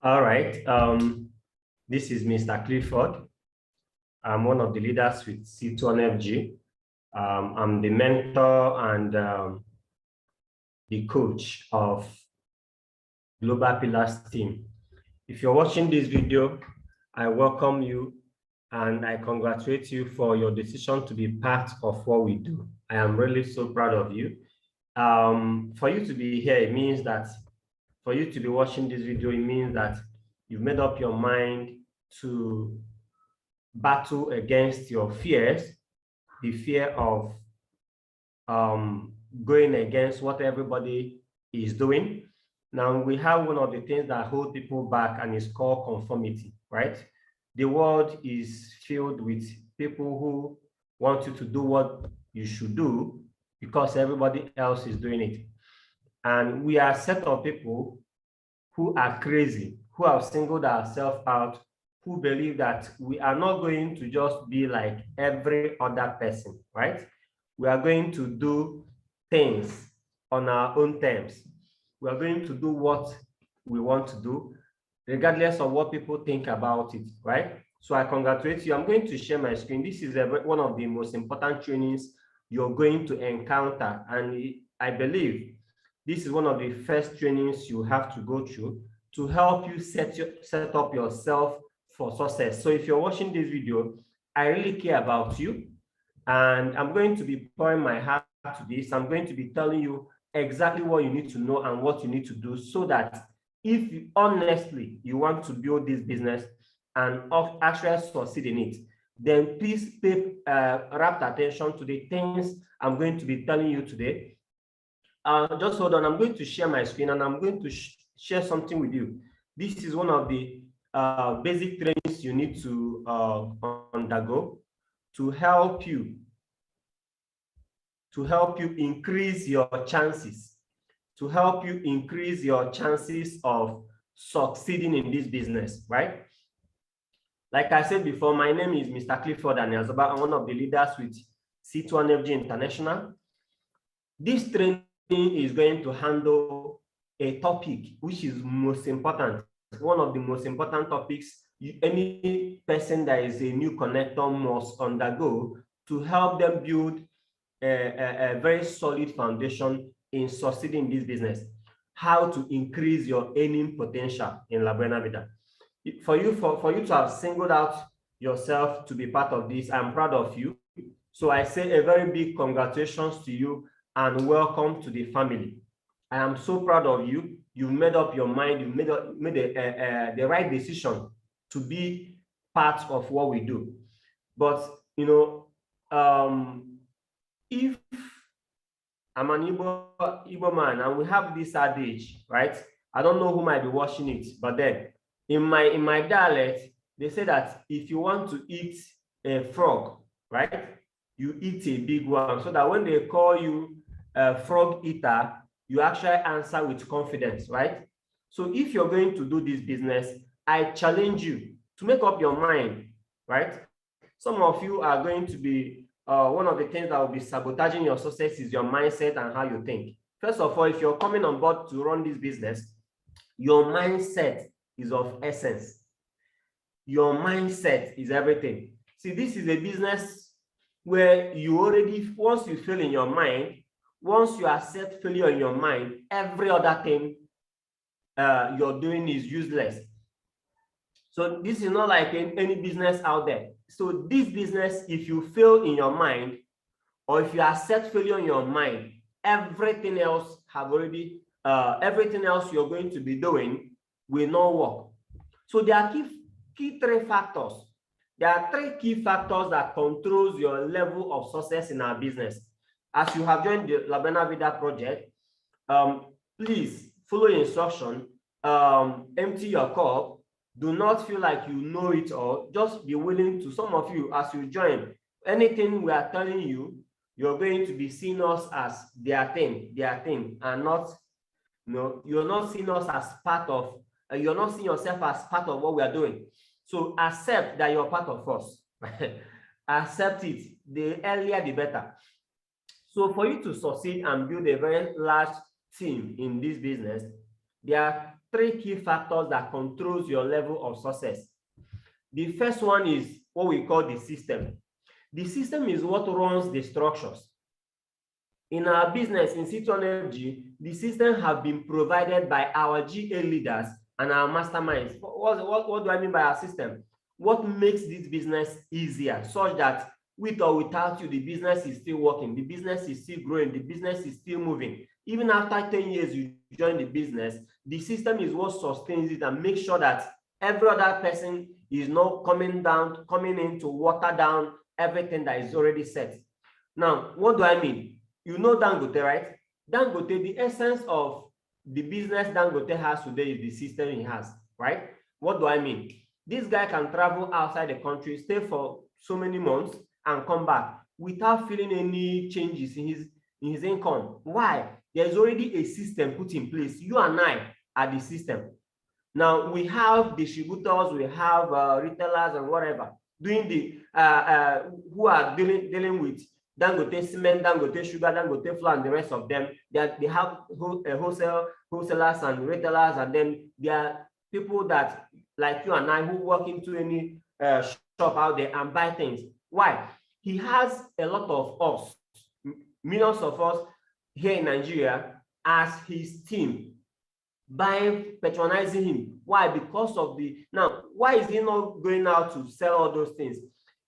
All right. This is Mr. Clifford. I'm one of the leaders with C2NFG. I'm the mentor and the coach of Global Pillars team. If you're watching this video, I welcome you and I congratulate you for your decision to be part of what we do. I am really so proud of you. For you to be here, it means that for you to be watching this video, it means that you've made up your mind to battle against your fears, the fear of going against what everybody is doing. Now, we have one of the things that hold people back, and it's called conformity, right? The world is filled with people who want you to do what you should do because everybody else is doing it. And we are a set of people who are crazy, who have singled ourselves out, who believe that we are not going to just be like every other person, right? We are going to do things on our own terms. We are going to do what we want to do, regardless of what people think about it, right? So I congratulate you. I'm going to share my screen. This is one of the most important trainings you're going to encounter. And I believe this is one of the first trainings you have to go through to help you set up yourself for success. So if you're watching this video, I really care about you. And I'm going to be pouring my heart to this. I'm going to be telling you exactly what you need to know and what you need to do so that if you, honestly you want to build this business and actually succeed in it, then please pay rapt attention to the things I'm going to be telling you today. Just hold on. I'm going to share my screen and I'm going to share something with you. This is one of the basic trainings you need to undergo to help you increase your chances, of succeeding in this business, right? Like I said before, my name is Mr. Clifford Aniazoba. I'm one of the leaders with C2NFG International. This training is going to handle a topic which is most important, one of the most important topics any person that is a new connector must undergo to help them build a very solid foundation in succeeding in this business. How to increase your earning potential in La Buena Vida. For you to have singled out yourself to be part of this, I'm proud of you. So I say a very big congratulations to you and welcome to the family. I am so proud of you. You've made up your mind. You've made the right decision to be part of what we do. But you know, if I'm an Igbo man and we have this adage, right? I don't know who might be watching it, but then in my dialect, they say that if you want to eat a frog, right, you eat a big one, so that when they call you a frog eater, you actually answer with confidence, right? So if you're going to do this business, I challenge you to make up your mind, right? Some of you are going to be, one of the things that will be sabotaging your success is your mindset and how you think. First of all, if you're coming on board to run this business, your mindset is of essence. Your mindset is everything. See, this is a business where you already, once you fail in your mind, once you accept failure in your mind, every other thing you're doing is useless. So this is not like any business out there. So this business, if you fail in your mind, or if you accept failure in your mind, everything else everything else you're going to be doing will not work. So there are key three factors. There are three key factors that controls your level of success in our business. As you have joined the La Buena Vida project, please follow instruction, empty your cup. Do not feel like you know it all. Just be willing to, some of you, as you join, anything we are telling you, you're going to be seeing us as their thing, and not, you're not seeing us as part of, you're not seeing yourself as part of what we are doing. So accept that you're part of us. Accept it. The earlier, the better. So for you to succeed and build a very large team in this business, there are three key factors that controls your level of success. The first one is what we call the system. The system is what runs the structures. In our business, in C2 Energy, the system have been provided by our GA leaders and our masterminds. What do I mean by our system? What makes this business easier such that with or without you, the business is still working, the business is still growing, the business is still moving. Even after 10 years you join the business, the system is what sustains it and makes sure that every other person is not coming in to water down everything that is already set. Now, what do I mean? You know Dangote, right? Dangote, the essence of the business Dangote has today is the system he has, right? What do I mean? This guy can travel outside the country, stay for so many months, and come back without feeling any changes in his income. Why? There is already a system put in place. You and I are the system. Now we have distributors, we have retailers and whatever doing the who are dealing with Dangote cement, Dangote sugar, Dangote flour, and the rest of them. They have wholesalers and retailers, and then there are people that like you and I who walk into any shop out there and buy things. Why? He has a lot of us, millions of us here in Nigeria as his team, patronizing him. Why? Because of now, why is he not going out to sell all those things?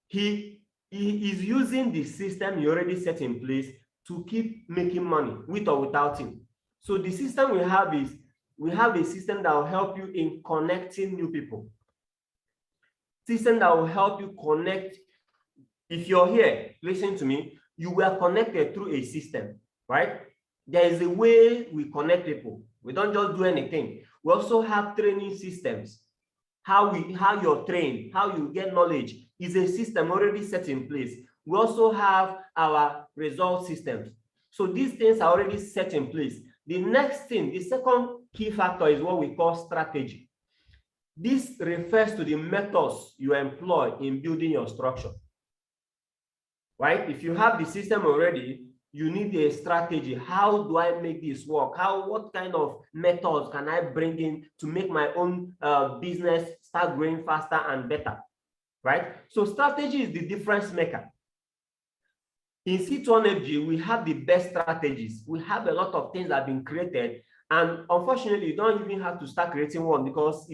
He is using the system he already set in place to keep making money with or without him. So the system we have is, we have a system that will help you in connecting new people. System that will help you connect. If you're here, listen to me, you were connected through a system, right? There is a way we connect people. We don't just do anything. We also have training systems. How you're trained, how you get knowledge is a system already set in place. We also have our result systems. So these things are already set in place. The next thing, the second key factor is what we call strategy. This refers to the methods you employ in building your structure. Right? If you have the system already, you need a strategy. How do I make this work? What kind of methods can I bring in to make my own business start growing faster and better? Right? So strategy is the difference maker. In C2 Energy, we have the best strategies. We have a lot of things that have been created, and unfortunately, you don't even have to start creating one, because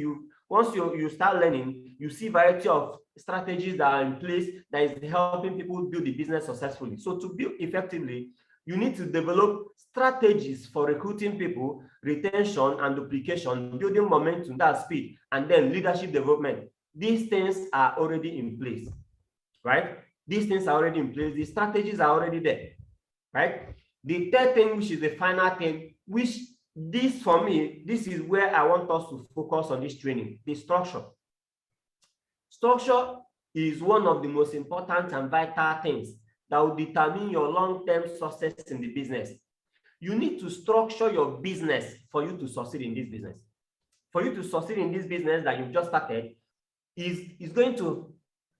once you start learning, you see variety of strategies that are in place that is helping people build the business successfully. So to build effectively, you need to develop strategies for recruiting people, retention and duplication, building momentum, that speed, and then leadership development. These things are already in place, right? These things are already in place. The strategies are already there, right? The third thing, which is the final thing, which for me, this is where I want us to focus on this training, the structure. Structure is one of the most important and vital things that will determine your long-term success in the business. You need to structure your business for you to succeed in this business. For you to succeed in this business that you've just started is going to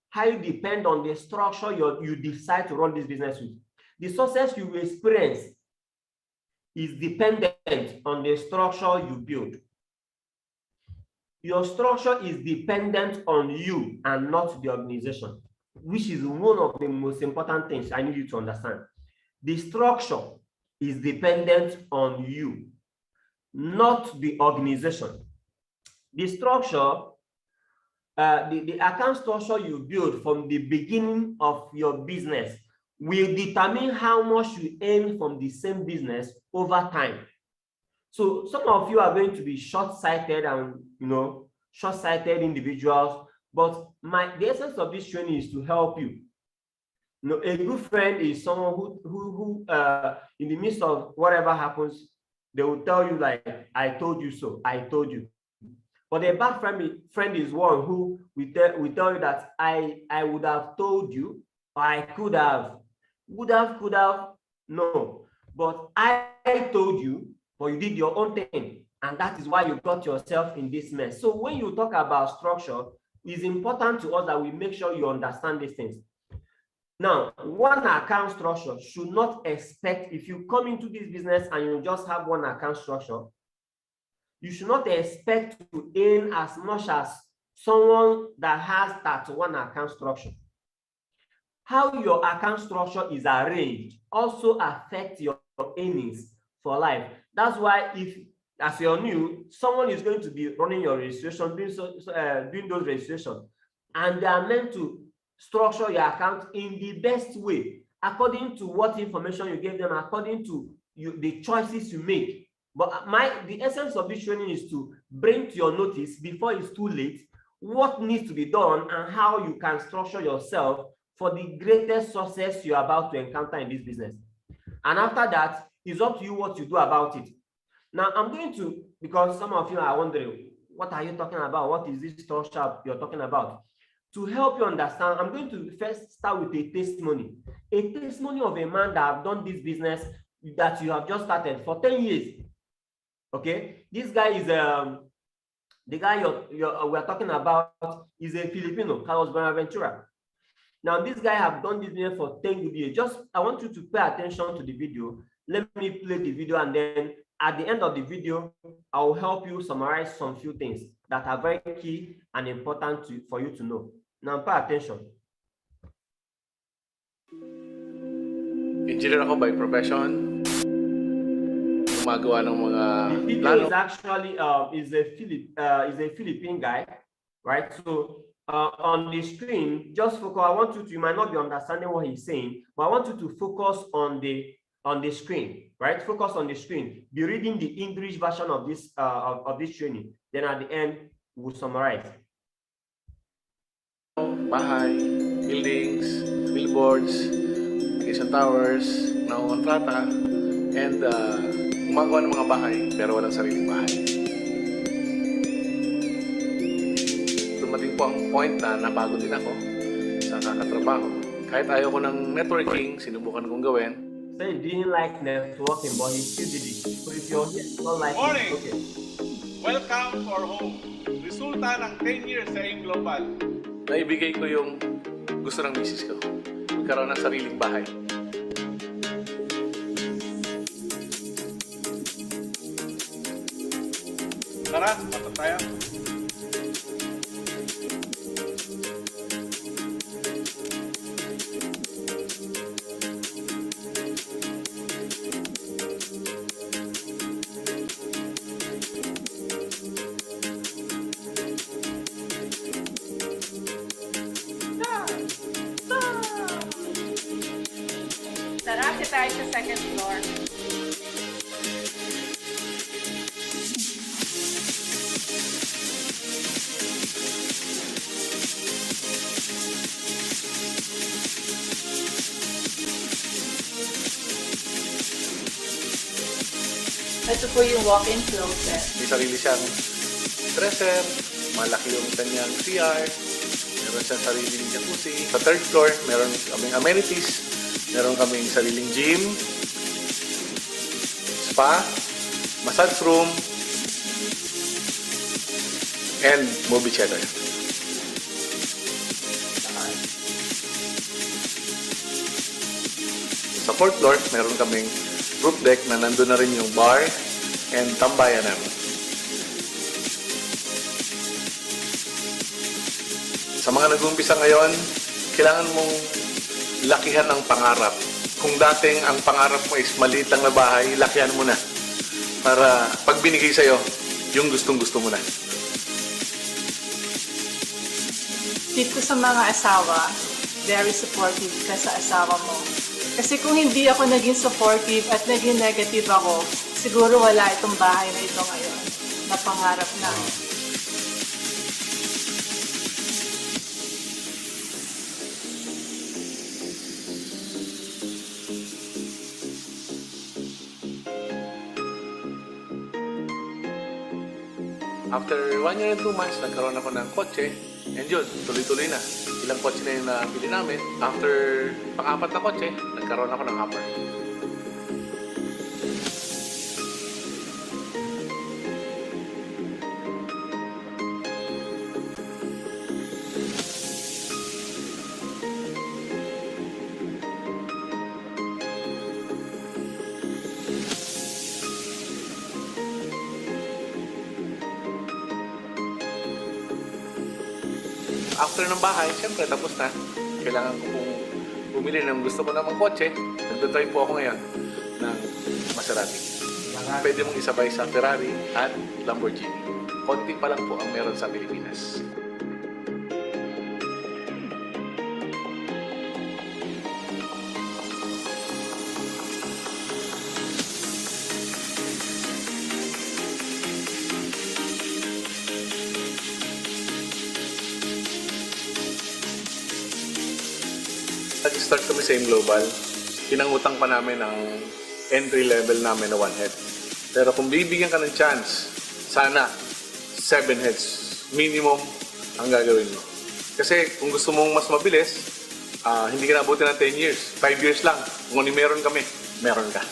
highly depend on the structure you decide to run this business with. The success you will experience is dependent on the structure you build. Your structure is dependent on you and not the organization, which is one of the most important things I need you to understand. The structure is dependent on you, not the organization. The structure, the account structure you build from the beginning of your business will determine how much you earn from the same business over time. So some of you are going to be short-sighted and short-sighted individuals, but the essence of this training is to help you. A good friend is someone who in the midst of whatever happens, they will tell you like, I told you so, I told you. But a bad friend is one who will tell you that I would have told you, or I could have, could have, no. But I told you, but you did your own thing. And that is why you got yourself in this mess. So when you talk about structure, it's important to us that we make sure you understand these things. Now, one account structure should not expect, if you come into this business and you just have one account structure, you should not expect to earn as much as someone that has that one account structure. How your account structure is arranged also affects your earnings for life. That's why if, as you're new, someone is going to be running your registration, doing those registrations, and they are meant to structure your account in the best way, according to what information you gave them, according to the choices you make. But the essence of this training is to bring to your notice before it's too late what needs to be done and how you can structure yourself for the greatest success you're about to encounter in this business. And after that, it's up to you what you do about it. Now, I'm going to, because some of you are wondering, what are you talking about? What is this structure you're talking about? To help you understand, I'm going to first start with a testimony. A testimony of a man that have done this business that you have just started for 10 years. Okay, this guy is the guy we're talking about is a Filipino, Carlos Bonaventura. Now, this guy have done this video for 10 good years. Just, I want you to pay attention to the video. Let me play the video, and then at the end of the video, I will help you summarize some few things that are very key and important for you to know. Now, pay attention. Engineer ako by profession. Gumagawa ng mga the video is actually is a Philippine guy, right? So on the screen, just focus. I want you might not be understanding what he's saying, but I want you to focus on the screen, right? Focus on the screen. Be reading the English version of this this training. Then at the end, we'll summarize. Bahay, buildings, billboards, Quezon Towers, nakontrata, and gumagawa ng mga bahay pero walang sariling bahay. Dumating po ang point na napagod din ako sa kakatrabaho. Kahit ayaw ko ng networking, sinubukan kong gawin. So he didn't like networking, but he still did it. So if you're here, you don't like Morning! it, okay. Welcome to our home. Resulta ng 10 years sa AIM Global. Naibigay ko yung gusto ng misis ko. Magkaroon ng sariling bahay. Tara, matap tayo. Tara, kasi tayo sa second floor. Ito po yung walk-in closet. May sarili siyang dresser, malaki yung kanyang CR, meron siyang sariling jacuzzi. Sa third floor, meron kaming amenities, meron kaming sariling gym, spa, massage room, and movie theater. Sa fourth floor, meron kaming roof deck na nandun na rin yung bar and tambayan namin. Sa mga nag-uumpisa ngayon, kailangan mong lakihan ang pangarap. Kung dating ang pangarap mo is maliit lang na bahay, lakihan mo na. Para pag binigay sa'yo, yung gustong-gusto mo na. Tip ko sa mga asawa, very supportive ka sa asawa mo. Kasi kung hindi ako naging supportive at naging negative ako, siguro wala itong bahay na ito ngayon na pangarap na. After 1 year and 2 months, nagkaroon ako ng kotse. And yun, tuloy-tuloy na. Ilang kotse na yung nabili namin. After pang-apat na kotse, nagkaroon ako ng hopper. after ng bahay, siyempre tapos na. Kailangan ko pong bumili ng gusto ko namang kotse. Nagdadrive po ako ngayon ng Maserati. Pwede mong isabay sa Ferrari at Lamborghini. Konti pa lang po ang meron sa Pilipinas. Nag-start kami sa Global. Pinangutang pa namin ang entry level namin na 1 head. Pero kung bibigyan ka ng chance, sana 7 heads minimum ang gagawin mo. Kasi kung gusto mong mas mabilis, hindi ka nabuti ng 10 years. 5 years lang. Kung ano meron kami, meron ka.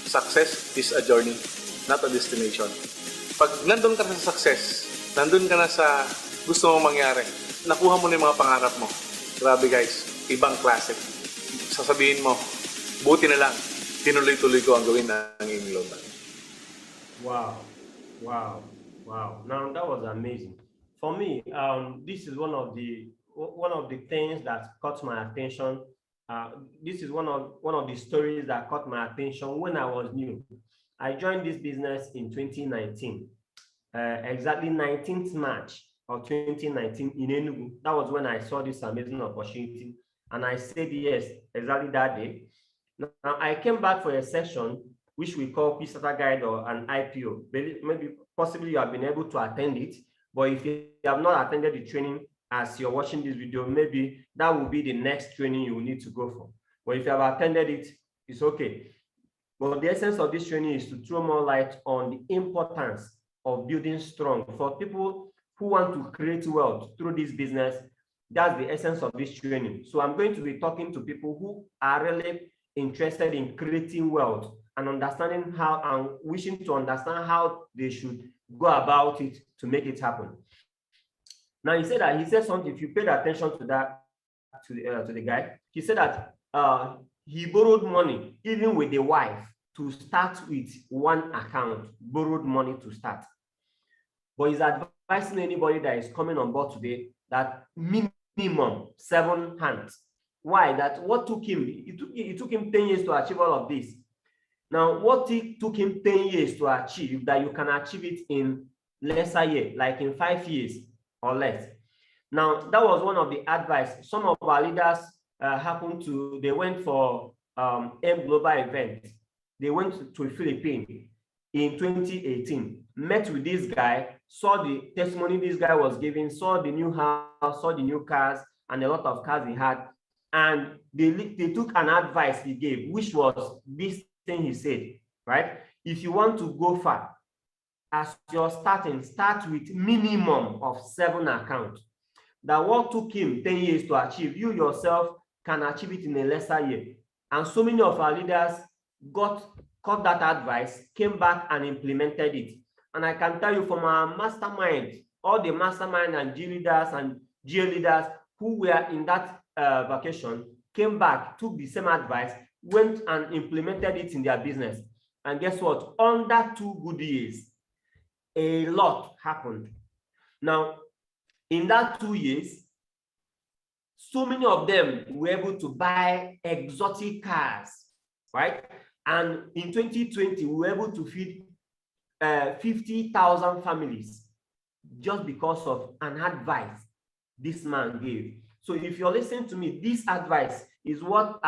Success is a journey, not a destination. Pag nandun ka na sa success, nandun ka na sa gusto mong mangyari, nakuha mo na yung mga pangarap mo. Grabe guys, ibang klase. Sasabihin mo, buti na lang, tinuloy-tuloy ko ang gawin ng Global. Wow, wow, wow. Now that was amazing. For me, this is one of the things that caught my attention. This is one of the stories that caught my attention when I was new. I joined this business in 2019, exactly 19th March of 2019 in Enugu. That was when I saw this amazing opportunity, and I said yes exactly that day. Now I came back for a session which we call P-Starter Guide or an IPO. Maybe possibly you have been able to attend it, but if you have not attended the training as you're watching this video, maybe that will be the next training you will need to go for. But if you have attended it, it's okay. But the essence of this training is to throw more light on the importance of building strong. For people who want to create wealth through this business, that's the essence of this training. So I'm going to be talking to people who are really interested in creating wealth and understanding how and wishing to understand how they should go about it to make it happen. Now he said something. If you paid attention to that, to the guy, he said that he borrowed money even with the wife to start with one account. Borrowed money to start, but he's advising anybody that is coming on board today that minimum 7 hands. Why? That what took him? It took him 10 years to achieve all of this. Now, what took him 10 years to achieve that you can achieve it in lesser year, like in 5 years or less. Now, that was one of the advice. Some of our leaders they went for Global event. They went to Philippines in 2018, met with this guy, saw the testimony this guy was giving, saw the new house, saw the new cars, and a lot of cars he had. And they took an advice he gave, which was this thing he said, right? If you want to go far, as you're starting, start with minimum of 7 accounts. That what took him 10 years to achieve, you yourself can achieve it in a lesser year. And so many of our leaders caught that advice, came back and implemented it. And I can tell you from our mastermind, all the mastermind and G leaders and GA leaders who were in that vacation came back, took the same advice, went and implemented it in their business. And guess what? Under 2 good years, a lot happened. Now, in that 2 years, so many of them were able to buy exotic cars, right? And in 2020, we were able to feed 50,000 families just because of an advice this man gave. So if you're listening to me, this advice is what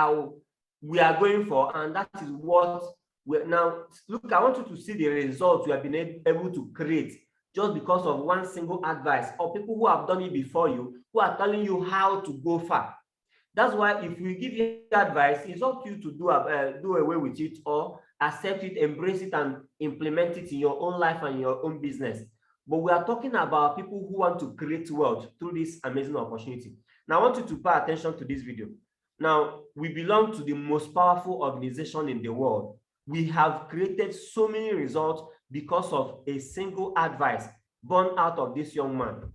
we are going for, and that is what we're now. Look, I want you to see the results we have been able to create just because of one single advice, or people who have done it before you, who are telling you how to go far. That's why if we give you advice, it's up to you to do away with it or accept it, embrace it, and implement it in your own life and your own business. But we are talking about people who want to create wealth through this amazing opportunity. Now, I want you to pay attention to this video. Now, we belong to the most powerful organization in the world. We have created so many results because of a single advice born out of this young man.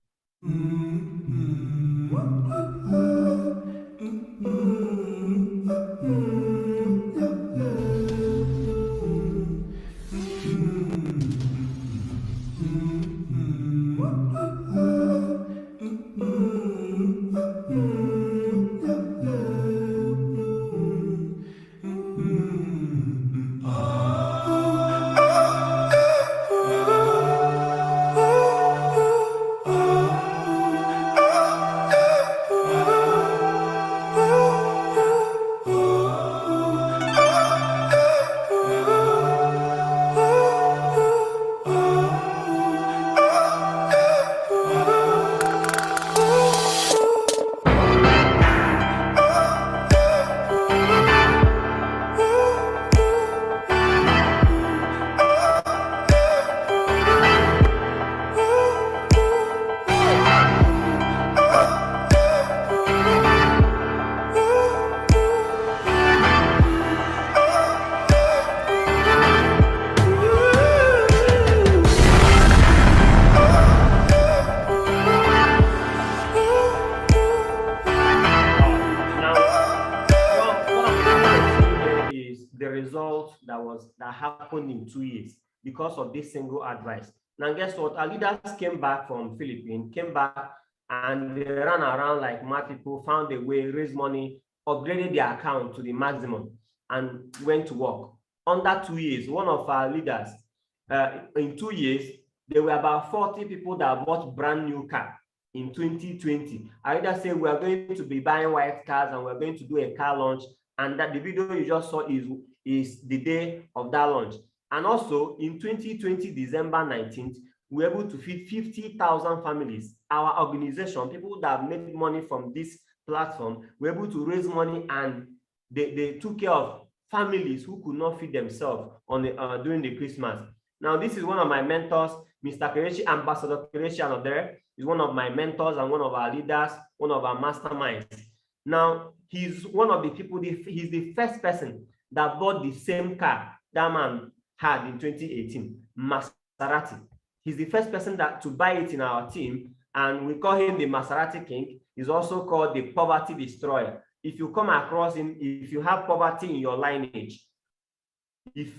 that happened in 2 years because of this single advice. Now, guess what? Our leaders came back from Philippines, came back, and they ran around like mad people, found a way, raised money, upgraded their account to the maximum, and went to work. Under 2 years, one of our leaders, in 2 years, there were about 40 people that bought brand new car in 2020. I either say we are going to be buying white cars and we're going to do a car launch, and that the video you just saw is the day of that launch. And also in 2020, December 19th, we were able to feed 50,000 families. Our organization, people that have made money from this platform, were able to raise money, and they took care of families who could not feed themselves on the, during the Christmas. Now, this is one of my mentors, Mr. Kerechi, Ambassador Kerechi Anodere, is one of my mentors and one of our leaders, one of our masterminds. Now, he's one of the people, he's the first person that bought the same car that man had in 2018, Maserati. He's the first person to buy it in our team, and we call him the Maserati King. He's also called the Poverty Destroyer. If you come across him, if you have poverty in your lineage, if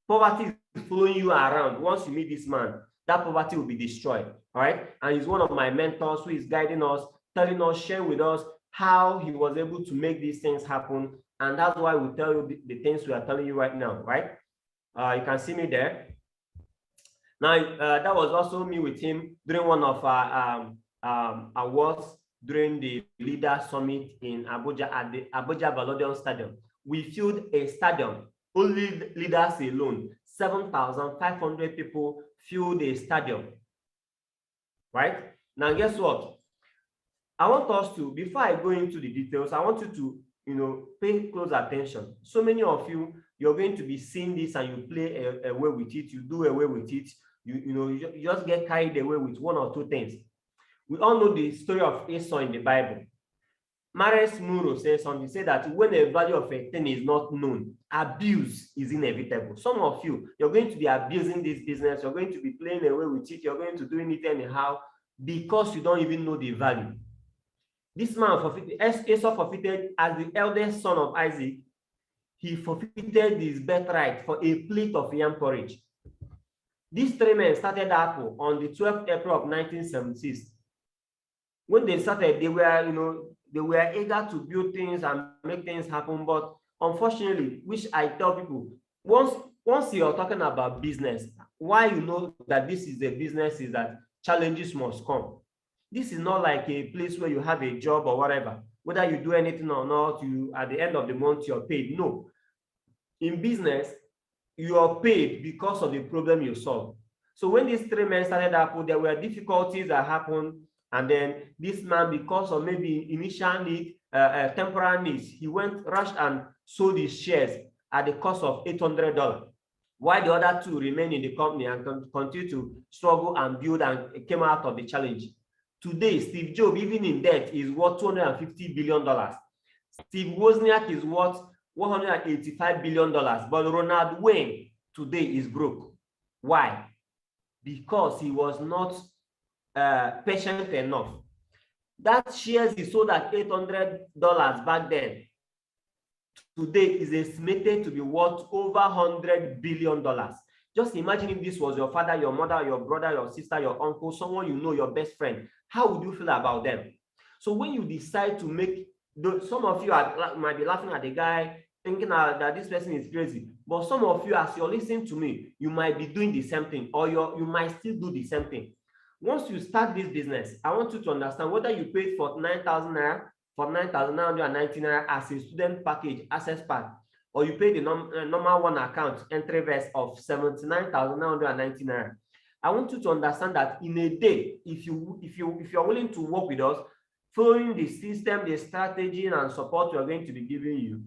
poverty is following you around, once you meet this man, that poverty will be destroyed, all right? And he's one of my mentors who is guiding us, telling us, sharing with us how he was able to make these things happen. And that's why we tell you the things we are telling you right now, right? You can see me there. Now, that was also me with him during one of our awards during the Leader Summit in Abuja at the Abuja Valodion Stadium. We filled a stadium, only leaders alone, 7,500 people filled a stadium, right? Now, guess what? I want us to, before I go into the details, I want you to, pay close attention. So many of you, you're going to be seeing this and you play away with it, you do away with it, you just get carried away with one or two things. We all know the story of Esau in the Bible. Mares Muro says something, say that when the value of a thing is not known, abuse is inevitable. Some of you, you're going to be abusing this business, you're going to be playing away with it, you're going to doing it anyhow because you don't even know the value. This man forfeited, Esau forfeited as the eldest son of Isaac. He forfeited his birthright for a plate of yam porridge. These three men started Apple on the 12th April of 1976. When they started, they were eager to build things and make things happen. But unfortunately, which I tell people, once you're talking about business, why you know that this is a business is that challenges must come. This is not like a place where you have a job or whatever. Whether you do anything or not, at the end of the month, you're paid. No. In business, you are paid because of the problem you solve. So when these three men started Apple, there were difficulties that happened. And then this man, because of maybe initial need, temporary needs, he rushed and sold his shares at the cost of $800, while the other two remained in the company and continue to struggle and build and came out of the challenge. Today, Steve Jobs, even in debt, is worth $250 billion. Steve Wozniak is worth $185 billion, but Ronald Wayne today is broke. Why? Because he was not patient enough. That shares he sold at $800 back then, today is estimated to be worth over $100 billion. Just imagine if this was your father, your mother, your brother, your sister, your uncle, someone you know, your best friend. How would you feel about them? So when you decide to make, some of you might be laughing at the guy, thinking that this person is crazy. But some of you, as you're listening to me, you might be doing the same thing, or you might still do the same thing. Once you start this business, I want you to understand whether you paid for 9,000 naira, for 9,990 naira as a student package access pack, or you pay the normal one account entry verse of 79,990 naira. I want you to understand that in a day, if you're willing to work with us, following the system, the strategy and support we are going to be giving you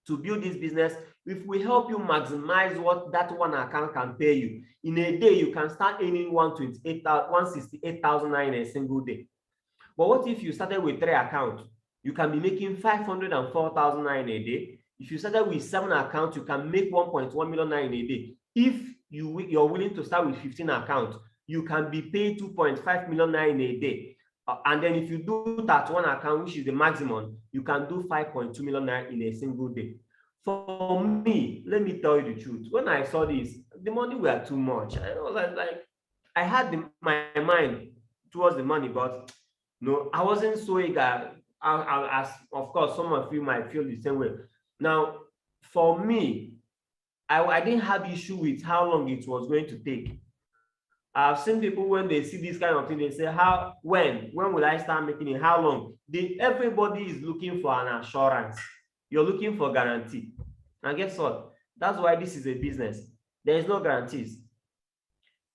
to build this business, if we help you maximize what that one account can pay you, in a day you can start earning 168,000 naira in a single day. But what if you started with 3 accounts? You can be making 504,000 naira in a day. If you started with 7 accounts, you can make 1.1 million naira in a day. If you're willing to start with 15 accounts, you can be paid 2.5 million naira in a day. And then if you do that one account, which is the maximum, you can do 5.2 million naira in a single day. For me, let me tell you the truth. When I saw this, the money were too much. I was like I had my mind towards the money, but no, I wasn't so eager. As of course, some of you might feel the same way. Now, for me, I didn't have issue with how long it was going to take. I've seen people when they see this kind of thing, they say, when will I start making it? How long? Everybody is looking for an assurance. You're looking for guarantee. And guess what? That's why this is a business. There is no guarantees.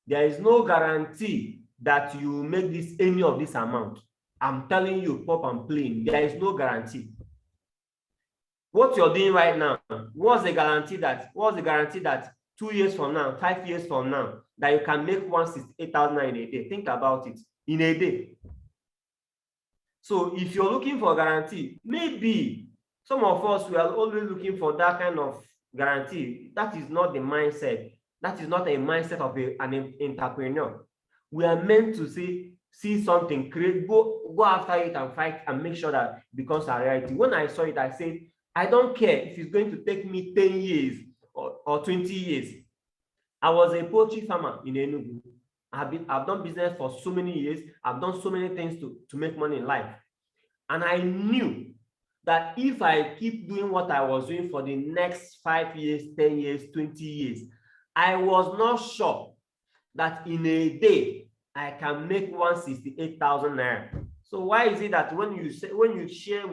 There is no guarantee that you make any of this amount. I'm telling you, pop and plain, there is no guarantee. What you're doing right now, what's the guarantee that 2 years from now, 5 years from now, that you can make 168,000 in a day? Think about it, in a day. So if you're looking for a guarantee, maybe some of us, we are always looking for that kind of guarantee. That is not the mindset. That is not a mindset of an entrepreneur. We are meant to see something, go after it and fight and make sure that it becomes a reality. When I saw it, I said, I don't care if it's going to take me 10 years or 20 years. I was a poultry farmer in Enugu. I've done business for so many years. I've done so many things to make money in life. And I knew that if I keep doing what I was doing for the next 5 years, 10 years, 20 years, I was not sure that in a day I can make 168,000 naira. So why is it that when you share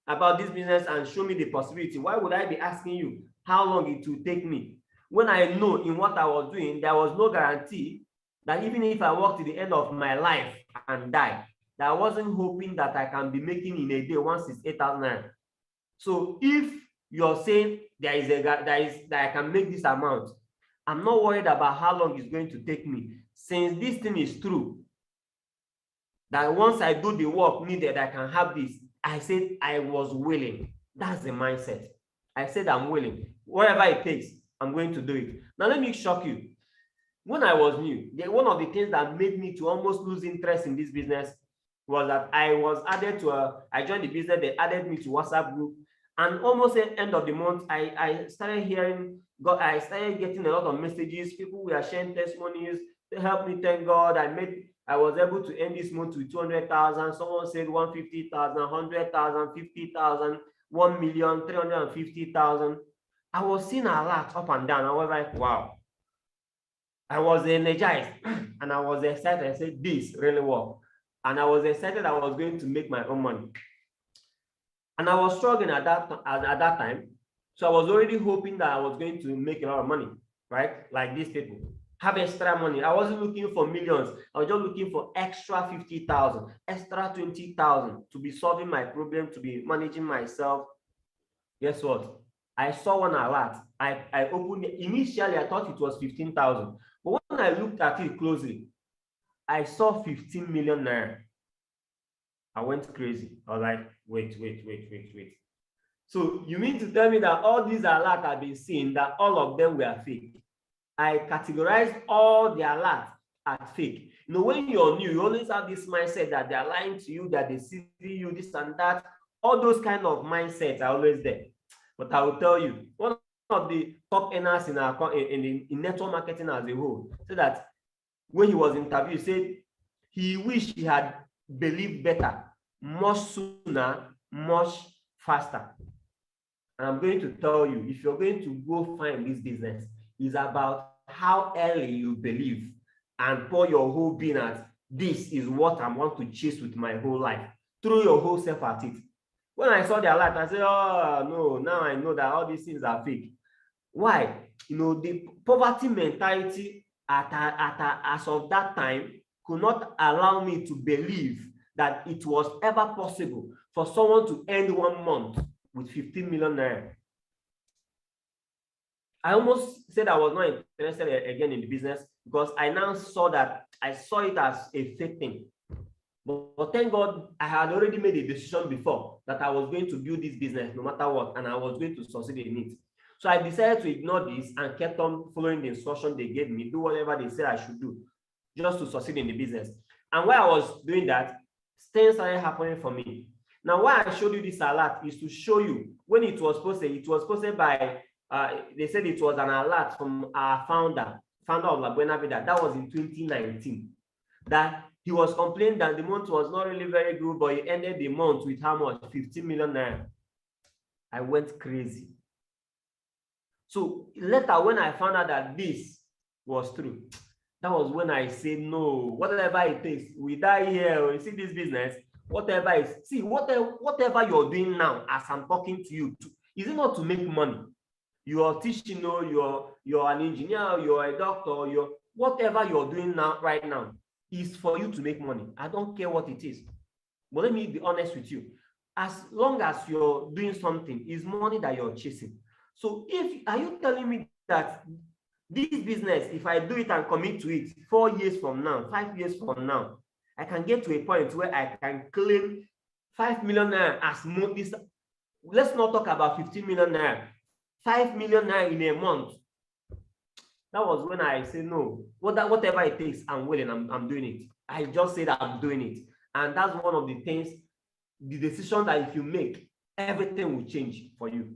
about this business and show me the possibility, why would I be asking you how long it will take me? When I know in what I was doing, there was no guarantee that even if I work to the end of my life and die, that I wasn't hoping that I can be making in a day 168,000 naira. So if you're saying that I can make this amount, I'm not worried about how long it's going to take me. Since this thing is true, that once I do the work needed, I can have this. I said I was willing. That's the mindset. I said I'm willing. Whatever it takes, I'm going to do it. Now let me shock you. When I was new, one of the things that made me to almost lose interest in this business was that I was added to I joined the business, they added me to WhatsApp group, and almost at the end of the month, I started getting a lot of messages. People were sharing testimonies. They helped me, thank God. I was able to end this month with 200,000. Someone said 150,000, 100,000, 50,000, 1,350,000. I was seeing a lot up and down. I was like, wow. I was energized and I was excited. I said, this really worked. And I was excited I was going to make my own money. And I was struggling at that time. So I was already hoping that I was going to make a lot of money, right? Like these people. Have extra money. I wasn't looking for millions. I was just looking for extra 50,000, extra 20,000 to be solving my problem, to be managing myself. Guess what? I saw one alert. I opened it. Initially, I thought it was 15,000. But when I looked at it closely, I saw 15 million naira. I went crazy. I was like, wait. So you mean to tell me that all these alerts I've been seeing, that all of them were fake? I categorized all the alerts as fake. You know, when you're new, you always have this mindset that they're lying to you, that they see you, this and that. All those kind of mindsets are always there. But I will tell you, one of the top earners in network marketing as a whole said that when he was interviewed, he said he wished he had believed better, much sooner, much faster. And I'm going to tell you, if you're going to go find this business, it's about how early you believe and pour your whole being at this is what I want to chase with my whole life. Throw your whole self at it. When I saw the alert, I said, oh, no, now I know that all these things are fake. Why? You know, the poverty mentality as of that time could not allow me to believe that it was ever possible for someone to end 1 month with 15 million naira. I almost said I was not interested again in the business because I now saw that I saw it as a fake thing. But thank God I had already made a decision before that I was going to build this business no matter what, and I was going to succeed in it. So I decided to ignore this and kept on following the instruction they gave me, do whatever they said I should do, just to succeed in the business. And while I was doing that, things started happening for me. Now, why I showed you this alert is to show you when it was posted by, they said it was an alert from our founder of La Buena Vida. That was in 2019. That he was complaining that the month was not really very good, but he ended the month with how much? 15 million naira. I went crazy. So later, when I found out that this was true, that was when I said, no, whatever it takes, we die here, you see this business, whatever is, see, whatever you're doing now, as I'm talking to you, is it not to make money? You are teaching, you're an engineer, you're a doctor, whatever you're doing now, right now, is for you to make money. I don't care what it is. But let me be honest with you. As long as you're doing something, it's money that you're chasing. So are you telling me that this business, if I do it and commit to it 4 years from now, 5 years from now, I can get to a point where I can claim 5 million naira as money? Let's not talk about 15 million naira, 5 million naira in a month. That was when I said, no, whatever it takes, I'm willing, I'm doing it. I just said I'm doing it. And that's one of the things, the decision that if you make, everything will change for you.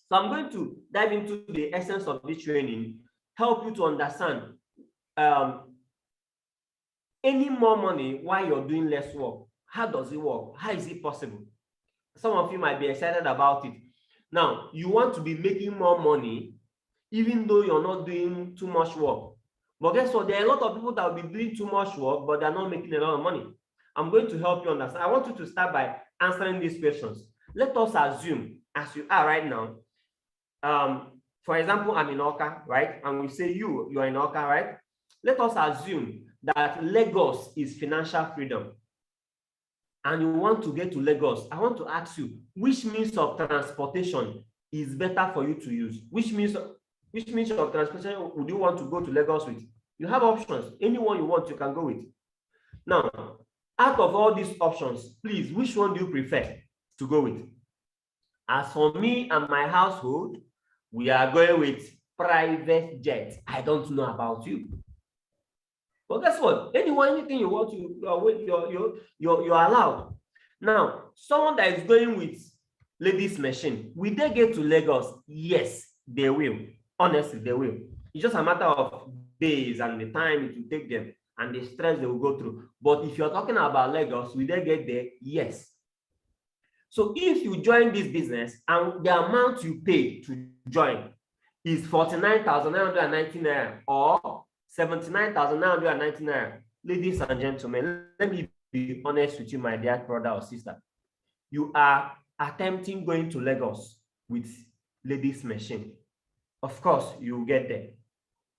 So I'm going to dive into the essence of this training, help you to understand any more money while you're doing less work. How does it work? How is it possible? Some of you might be excited about it. Now, you want to be making more money, even though you're not doing too much work. But guess what? There are a lot of people that will be doing too much work, but they're not making a lot of money. I'm going to help you understand. I want you to start by answering these questions. Let us assume, as you are right now, for example, I'm in Awka, right? And we say you're in Awka, right? Let us assume that Lagos is financial freedom. And you want to get to Lagos. I want to ask you, which means of transportation is better for you to use? Which means of transportation would you want to go to Lagos with? You have options. Anyone you want, you can go with. Now, out of all these options, please, which one do you prefer to go with? As for me and my household, we are going with private jet. I don't know about you. But guess what? Anything you want to, you're allowed. Now, someone that is going with ladies' machine, will they get to Lagos? Yes, they will. Honestly, they will. It's just a matter of days and the time it will take them and the stress they will go through. But if you're talking about Lagos, will they get there? Yes. So if you join this business and the amount you pay to join is 49,990 naira or 79,990 naira, ladies and gentlemen, let me be honest with you, my dear brother or sister. You are attempting going to Lagos with ladies' machine. Of course, you will get there.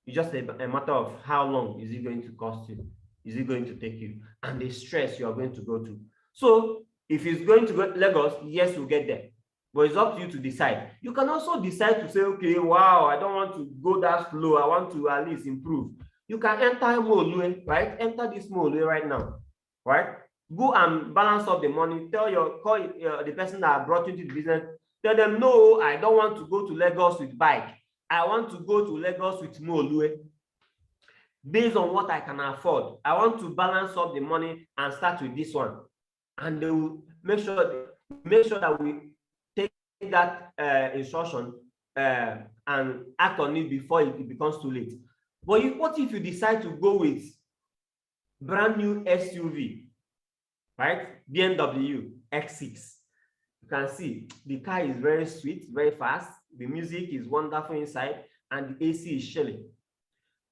It's just a matter of how long is it going to cost you? Is it going to take you? And the stress you are going to go through. So if it's going to go to Lagos, yes, you'll get there. But it's up to you to decide. You can also decide to say, okay, wow, I don't want to go that slow. I want to at least improve. You can enter Molue, right? Enter this Molue right now, right? Go and balance up the money. Call the person that brought you to the business. Tell them, no, I don't want to go to Lagos with bike. I want to go to Lagos with Molue. Based on what I can afford, I want to balance up the money and start with this one. And they will make sure that we take that instruction and act on it before it becomes too late. But what if you decide to go with brand new SUV, right? BMW X6. You can see the car is very sweet, very fast. The music is wonderful inside, and the AC is chilling.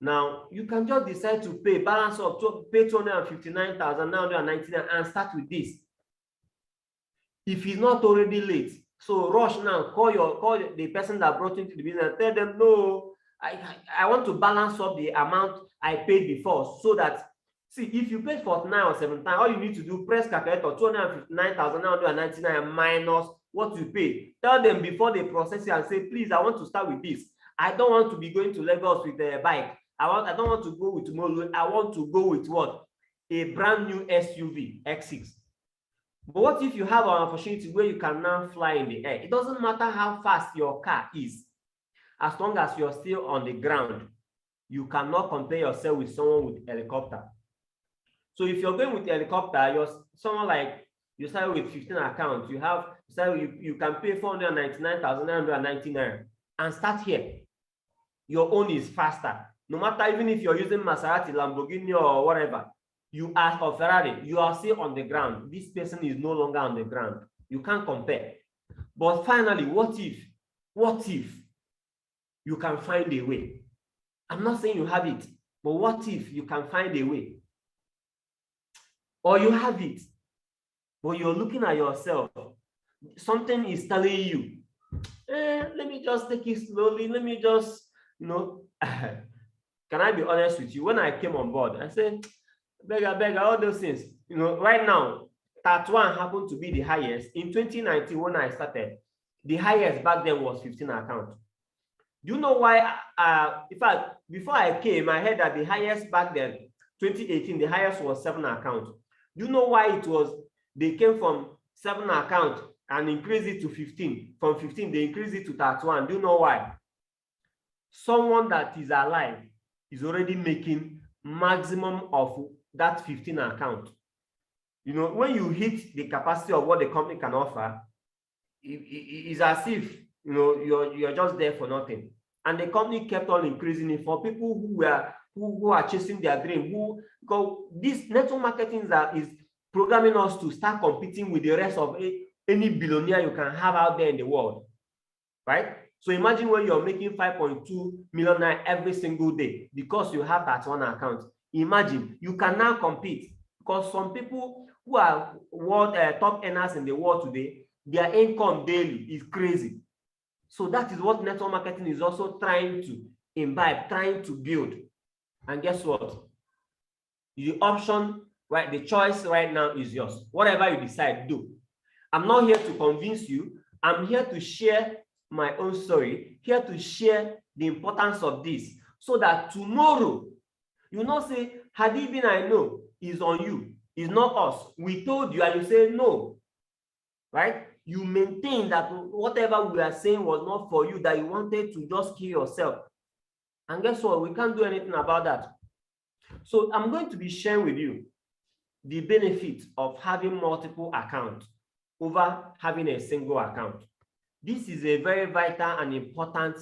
Now, you can just decide to balance up, to pay 259,999 and start with this. If it's not already late, so rush now, call the person that brought you into the business, tell them, no, I want to balance up the amount I paid before, so that, see, if you paid 49 or 7 times, all you need to do, press calculator, 259,999 minus what you paid. Tell them before they process it and say, please, I want to start with this. I don't want to be going to Lagos with a bike. I don't want to go with Molue. I want to go with what? A brand new SUV, X6. But what if you have an opportunity where you can now fly in the air? It doesn't matter how fast your car is. As long as you're still on the ground, you cannot compare yourself with someone with helicopter. So if you're going with helicopter, you're someone like You start with 15 accounts. You can pay 499,990 naira and start here. Your own is faster. No matter, even if you're using Maserati, Lamborghini, or whatever, you are, or Ferrari, you are still on the ground. This person is no longer on the ground. You can't compare. But finally, what if you can find a way? I'm not saying you have it, but what if you can find a way? Or you have it, but you're looking at yourself. Something is telling you, let me just take it slowly. Let me just, can I be honest with you? When I came on board, I said, beggar, all those things. Right now, Tatuan happened to be the highest. In 2019, when I started, the highest back then was 15 accounts. Do you know why? In fact, before I came, I heard that the highest back then, 2018, the highest was 7 accounts. Do you know why it was? They came from 7 accounts and increased it to 15. From 15, they increased it to 31. Do you know why? Someone that is alive is already making maximum of that 15 account. When you hit the capacity of what the company can offer, it's as if you're just there for nothing. And the company kept on increasing it for people who are chasing their dream. This network marketing is programming us to start competing with the rest of any billionaire you can have out there in the world, right? So imagine when you're making 5.2 million every single day because you have that one account. Imagine you can now compete, because some people who are top earners in the world today, their income daily is crazy. So that is what network marketing is also trying to imbibe, trying to build. And guess what? The option, right? The choice right now is yours. Whatever you decide, do. I'm not here to convince you. I'm here to share my own story, here to share the importance of this, so that tomorrow, you not say, had it been I know, is on you. It's not us. We told you, and you say no, right? You maintain that whatever we are saying was not for you, that you wanted to just kill yourself. And guess what? We can't do anything about that. So I'm going to be sharing with you the benefit of having multiple accounts over having a single account. This is a very vital and important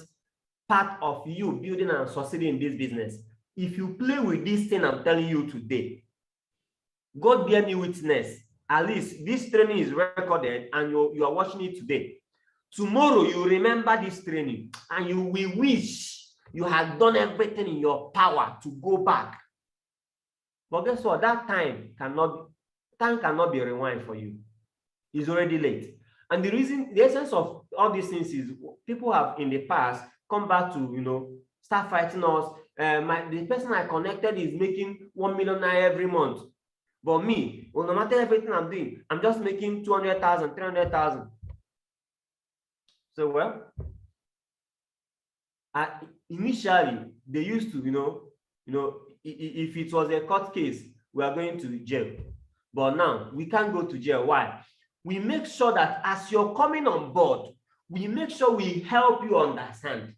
part of you building and succeeding in this business. If you play with this thing I'm telling you today, God bear me witness, at least this training is recorded and you are watching it today. Tomorrow you remember this training and you will wish you had done everything in your power to go back. But guess what? That time cannot be rewind for you. It's already late. And the essence of all these things is people have in the past come back to, start fighting us. The person I connected is making 1 million every month. But me, well, no matter everything I'm doing, I'm just making 200,000, 300,000. So, well, initially, they used to, if it was a court case, we are going to jail. But now, we can't go to jail. Why? We make sure that as you're coming on board, we make sure we help you understand.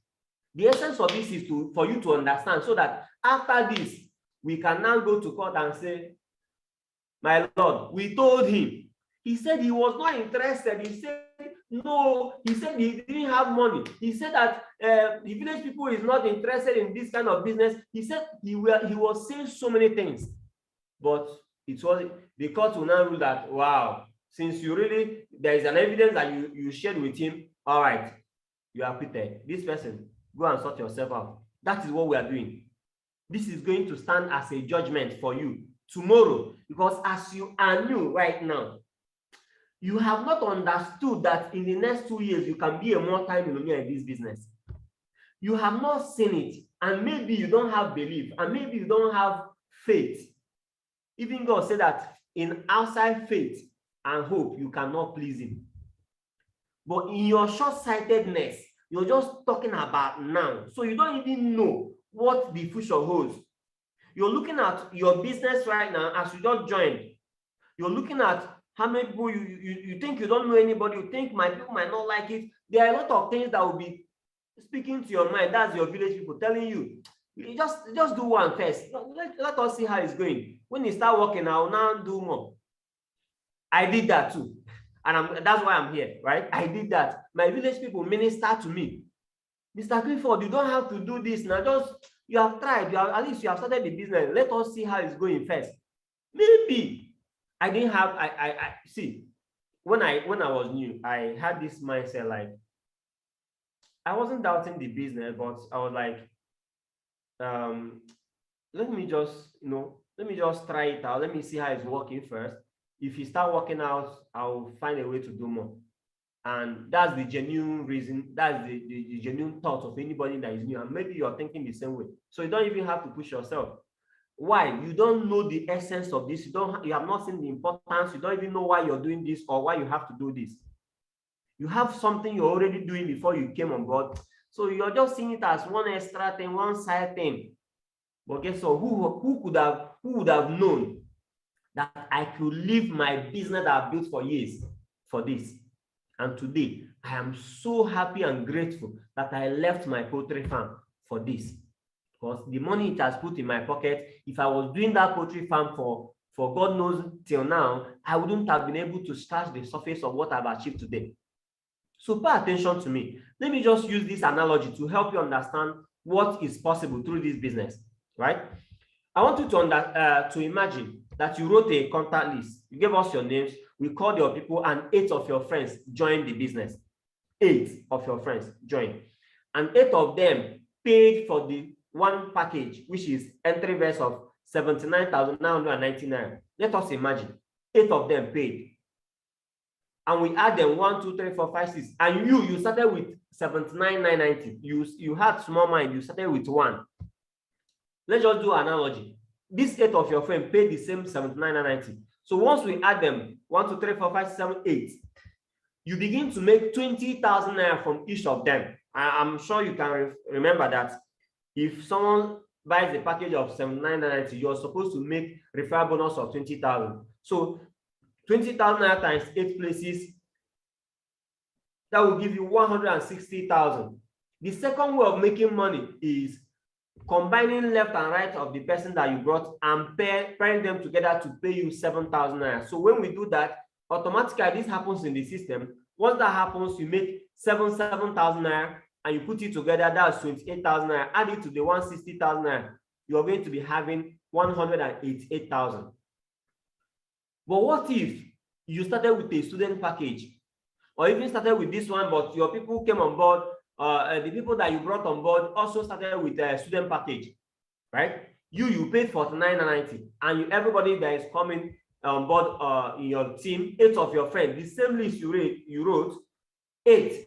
The essence of this is for you to understand, so that after this, we can now go to court and say, my Lord, we told him. He said he was not interested. He said, no. He said he didn't have money. He said that the village people is not interested in this kind of business. He said he was saying so many things. But the court will now rule that, wow, since there is an evidence that you shared with him, all right, you are acquitted. This person, go and sort yourself out. That is what we are doing. This is going to stand as a judgment for you tomorrow, because as you are new right now, you have not understood that in the next 2 years, you can be a multi-millionaire in this business. You have not seen it, and maybe you don't have belief, and maybe you don't have faith. Even God said that in outside faith and hope, you cannot please him. But in your short-sightedness, you're just talking about now. So you don't even know what the future holds. You're looking at your business right now as you just joined. You're looking at how many people you think you don't know anybody. You think people might not like it. There are a lot of things that will be speaking to your mind. That's your village people telling you, just do one first. Let us see how it's going. When you start working, I will now do more. I did that too. And that's why I'm here, right? I did that. My village people minister to me. Mr. Clifford, you don't have to do this now. Just, you have tried. At least you have started the business. Let us see how it's going first. Maybe I didn't have, I see, when I was new, I had this mindset, like, I wasn't doubting the business, but I was like, let me just try it out. Let me see how it's working first. If it start working out, I'll find a way to do more. And that's the genuine reason, that's the genuine thought of anybody that is new. And maybe you're thinking the same way. So you don't even have to push yourself. Why? You don't know the essence of this. You have not seen the importance. You don't even know why you're doing this or why you have to do this. You have something you're already doing before you came on board. So you're just seeing it as one extra thing, one side thing. But guess what? Who would have known that I could leave my business that I've built for years for this? And today, I am so happy and grateful that I left my poultry farm for this. Because the money it has put in my pocket, if I was doing that poultry farm for God knows till now, I wouldn't have been able to scratch the surface of what I've achieved today. So pay attention to me. Let me just use this analogy to help you understand what is possible through this business, right? I want you to imagine that you wrote a contact list. You gave us your names, we called your people, and 8 of your friends joined the business. 8 of your friends joined. And 8 of them paid for the one package, which is entry verse of 79,999. Let us imagine 8 of them paid. And we add them 1, 2, 3, 4, 5, 6. And you started with 79,990. You had small mind, you started with 1. Let's just do an analogy. These 8 of your friends paid the same 79,990. So once we add them 1, 2, 3, 4, 5, 6, 7, 8, you begin to make 20,000 naira from each of them. I'm sure you can remember that if someone buys a package of 79,990, you're supposed to make referral bonus of 20,000. So 20,000 naira times 8 places, that will give you 160,000. The second way of making money is combining left and right of the person that you brought and pairing them together to pay you 7,000 naira. So when we do that, automatically this happens in the system. Once that happens, you make 7,000 naira and you put it together, that's 28,000 naira. Add it to the 160,000 naira, you're going to be having 188,000. But what if you started with a student package, or even started with this one, but your people came on board, the people that you brought on board also started with a student package, right? You paid 49.90, and everybody that is coming on board in your team, 8 of your friends, the same list you wrote, 8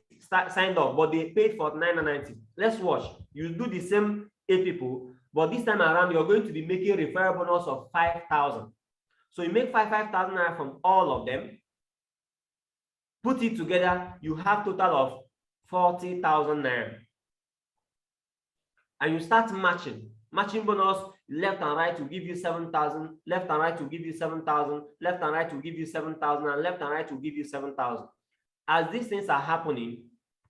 signed up, but they paid 49.90. Let's watch. You do the same 8 people, but this time around you're going to be making referral bonus of 5,000. So you make 5,000 naira from all of them. Put it together, you have total of 40,000 naira. And you start matching. Matching bonus, left and right will give you 7,000, left and right will give you 7,000, left and right will give you 7,000, and left and right will give you 7,000. As these things are happening,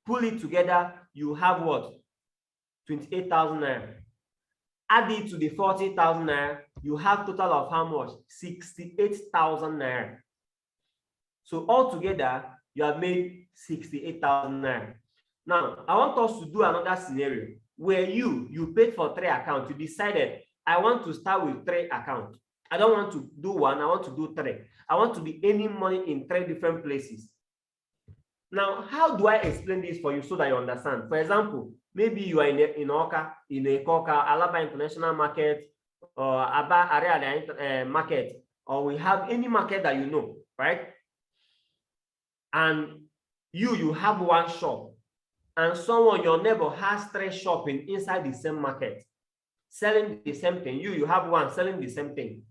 pull it together, you have what? 28,000 naira. Add it to the 40,000 naira, you have total of how much? 68,000 naira. So altogether, you have made 68,000 naira. Now, I want us to do another scenario where you paid for 3 accounts. You decided, I want to start with 3 accounts. I don't want to do 1, I want to do 3. I want to be earning money in 3 different places. Now, how do I explain this for you so that you understand? For example, maybe you are in Oka, Alaba International Market, or Aba Area Market, or we have any market that you know, right? And you have 1 shop, and someone, your neighbor, has 3 shops inside the same market, selling the same thing. You have 1 selling the same thing,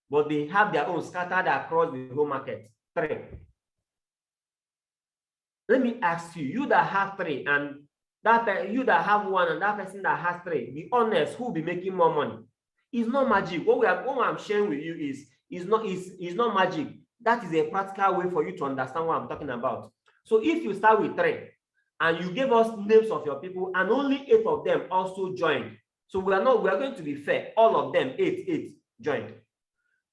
but they have their own scattered across the whole market. 3. Let me ask you, you that have 3 and you that have 1 and that person that has 3, be honest, who will be making more money? It's not magic. What I'm sharing with you is not magic. That is a practical way for you to understand what I'm talking about. So if you start with 3 and you gave us names of your people and only 8 of them also joined, so we are going to be fair. All of them, 8 joined.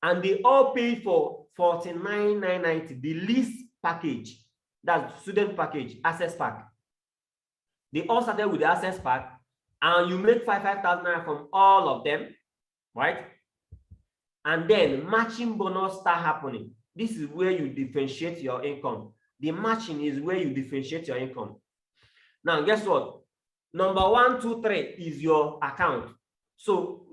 and they all paid for 49,990, the least package, that's student package, access pack. They all started with the access pack, and you make 5,000 naira from all of them, right? And then matching bonus start happening. This is where you differentiate your income. The matching is where you differentiate your income. Now, guess what? Number 1, 2, 3 is your account. So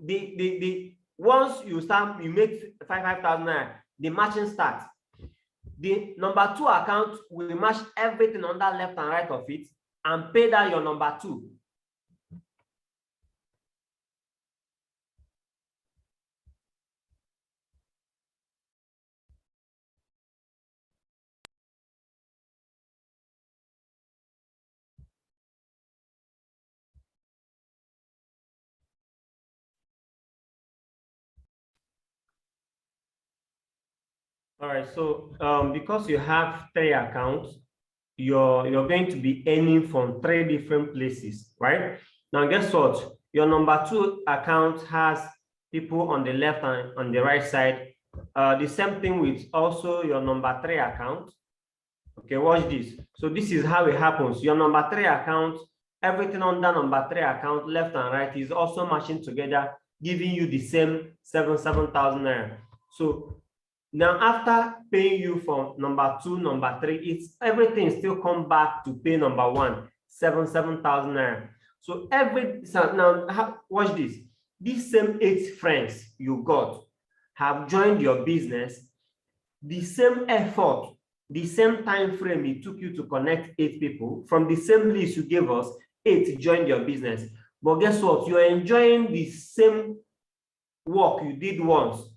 once you start, you make 5,000 naira, the matching starts. The number 2 account will match everything on that left and right of it and pay that your number 2. All right, so because you have 3 accounts, you're going to be earning from 3 different places, right? Now, guess what? Your number 2 account has people on the left and on the right side. The same thing with also your number 3 account. Okay, watch this. So this is how it happens. Your number 3 account, everything on that number 3 account, left and right, is also matching together, giving you the same 7,000 naira. So now, after paying you for number 2, number 3, it's everything still come back to pay number 1, 7,000 naira. So now watch this. These same 8 friends you got have joined your business. The same effort, the same time frame it took you to connect 8 people from the same list you gave us, 8 joined your business. But guess what? You're enjoying the same work you did once,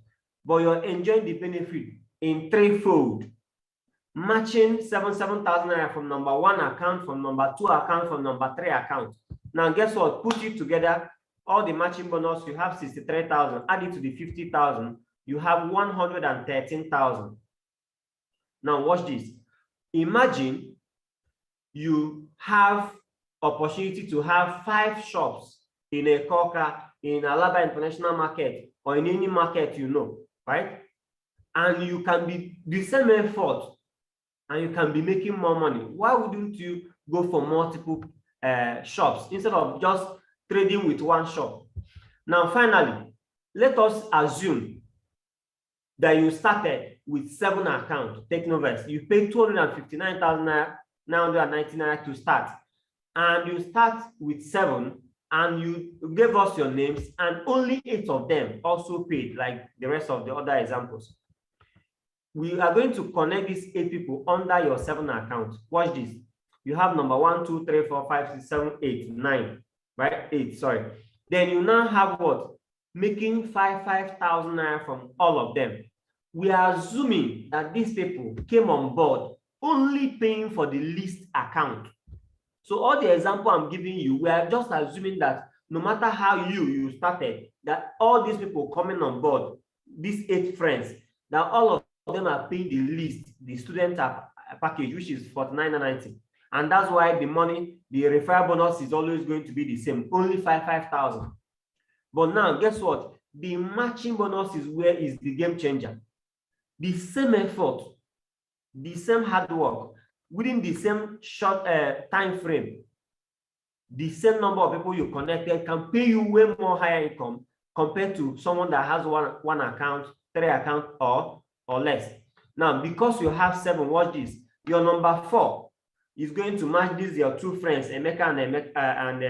but you're enjoying the benefit in 3-fold. Matching 7,000 naira from number 1 account, from number 2 account, from number 3 account. Now, guess what? Put it together, all the matching bonus, you have 63,000. Add it to the 50,000, you have 113,000. Now, watch this. Imagine you have opportunity to have 5 shops in a Koka, in Alaba International Market, or in any market you know, right? And you can be the same effort and you can be making more money. Why wouldn't you go for multiple shops instead of just trading with 1 shop? Now, finally, let us assume that you started with 7 accounts. Take notice, you paid 259,990 naira to start, and you start with 7. And you gave us your names, and only 8 of them also paid, like the rest of the other examples. We are going to connect these 8 people under your 7 accounts. Watch this. You have number 1, 2, 3, 4, 5, 6, 7, 8, 9, right? 8, sorry. Then you now have what? Making 5,000 naira from all of them. We are assuming that these people came on board only paying for the least account. So all the example I'm giving you, we are just assuming that no matter how you started, that all these people coming on board, these 8 friends, that all of them are paying the least, the student package, which is 49,990. And that's why the money, the referral bonus is always going to be the same, only 5,000. But now, guess what? The matching bonus is where is the game changer. The same effort, the same hard work, within the same short time frame, the same number of people you connected can pay you way more higher income compared to someone that has one account, 3 account or less. Now, because you have 7, watch this. Your number 4 is going to match these your 2 friends, Emeka and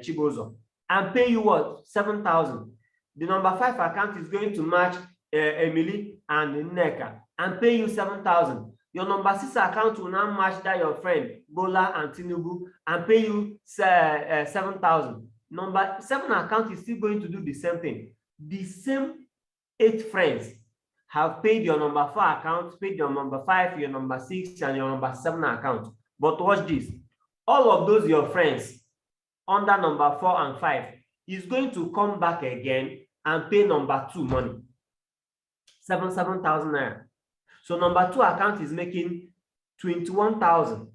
Chibozo, and pay you what? 7,000. The number 5 account is going to match Emily and Nneka and pay you 7,000. Your number 6 account will now match that your friend Bola and Tinubu and pay you 7,000. Number 7 account is still going to do the same thing. The same 8 friends have paid your number 4 account, paid your number 5, your number 6, and your number 7 account. But watch this. All of those your friends under number 4 and 5 is going to come back again and pay number 2 money. 7,000 naira. So number 2 account is making 21,000.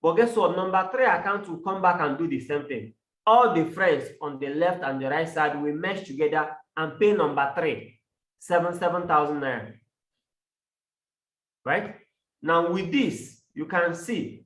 But guess what? Number 3 account will come back and do the same thing. All the friends on the left and the right side will mesh together and pay number 3 77,000 naira. Right? Now with this, you can see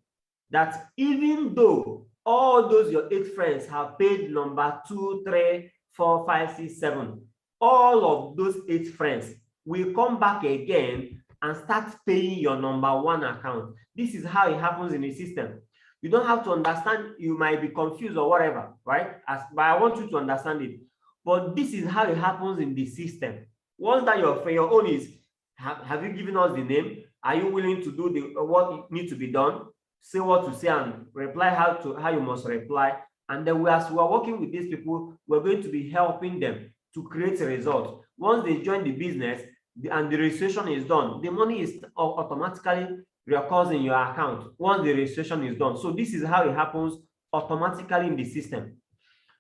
that even though all those your 8 friends have paid number 2, 3, 4, 5, 6, 7, all of those 8 friends will come back again and start paying your number 1 account. This is how it happens in the system. You don't have to understand, you might be confused or whatever, right? But I want you to understand it. But this is how it happens in the system. Once that your own is, have you given us the name? Are you willing to do what needs to be done? Say what to say and reply how you must reply. And then as we are working with these people, we're going to be helping them to create a result. Once they join the business and the registration is done, the money is automatically reoccurs in your account once the registration is done. So this is how it happens automatically in the system.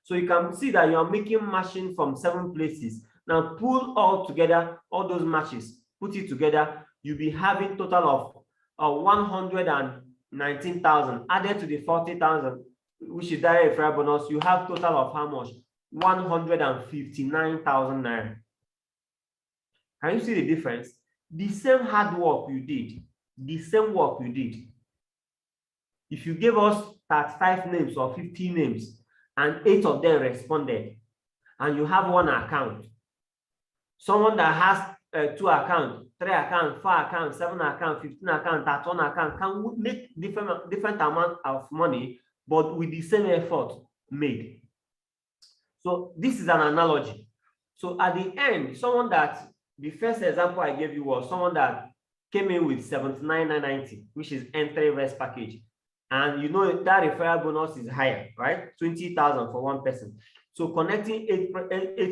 So you can see that you're making matching from 7 places. Now pull all together, all those matches, put it together, you'll be having total of 119,000 added to the 40,000, which is direct referral bonus. You have total of how much? 159,000 naira. Can you see the difference? The same hard work you did, the same work you did. If you gave us 35 names or 50 names and 8 of them responded, and you have 1 account, someone that has 2 accounts, 3 accounts, 4 accounts, 7 accounts, 15 accounts, 31 account can make different amount of money, but with the same effort made. So this is an analogy. So at the end, someone that, the first example I gave you was someone that came in with 79,990, which is entry vest package. And you know that referral bonus is higher, right? 20,000 for 1 person. So connecting 8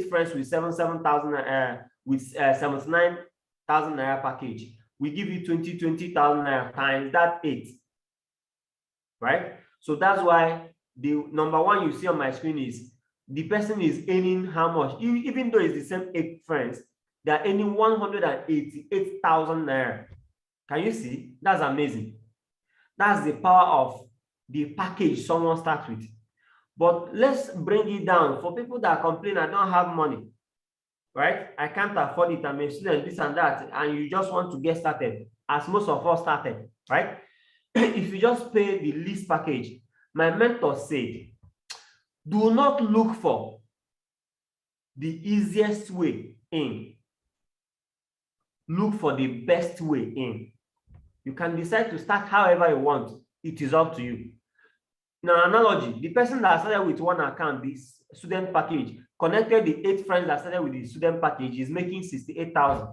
friends with 77,000 with 79,000 naira package, we give you 20,000 naira times that 8, right? So that's why the number 1 you see on my screen is the person is earning how much? Even though it's the same 8 friends, they're earning 188,000 naira. Can you see? That's amazing. That's the power of the package someone starts with. But let's bring it down for people that complain, I don't have money, right? I can't afford it. I'm a student, this and that, and you just want to get started, as most of us started, right? If you just pay the least package, my mentor said, do not look for the easiest way in. Look for the best way in. You can decide to start however you want. It is up to you. Now, analogy, the person that started with 1 account, this student package, connected the 8 friends that started with the student package is making 68,000.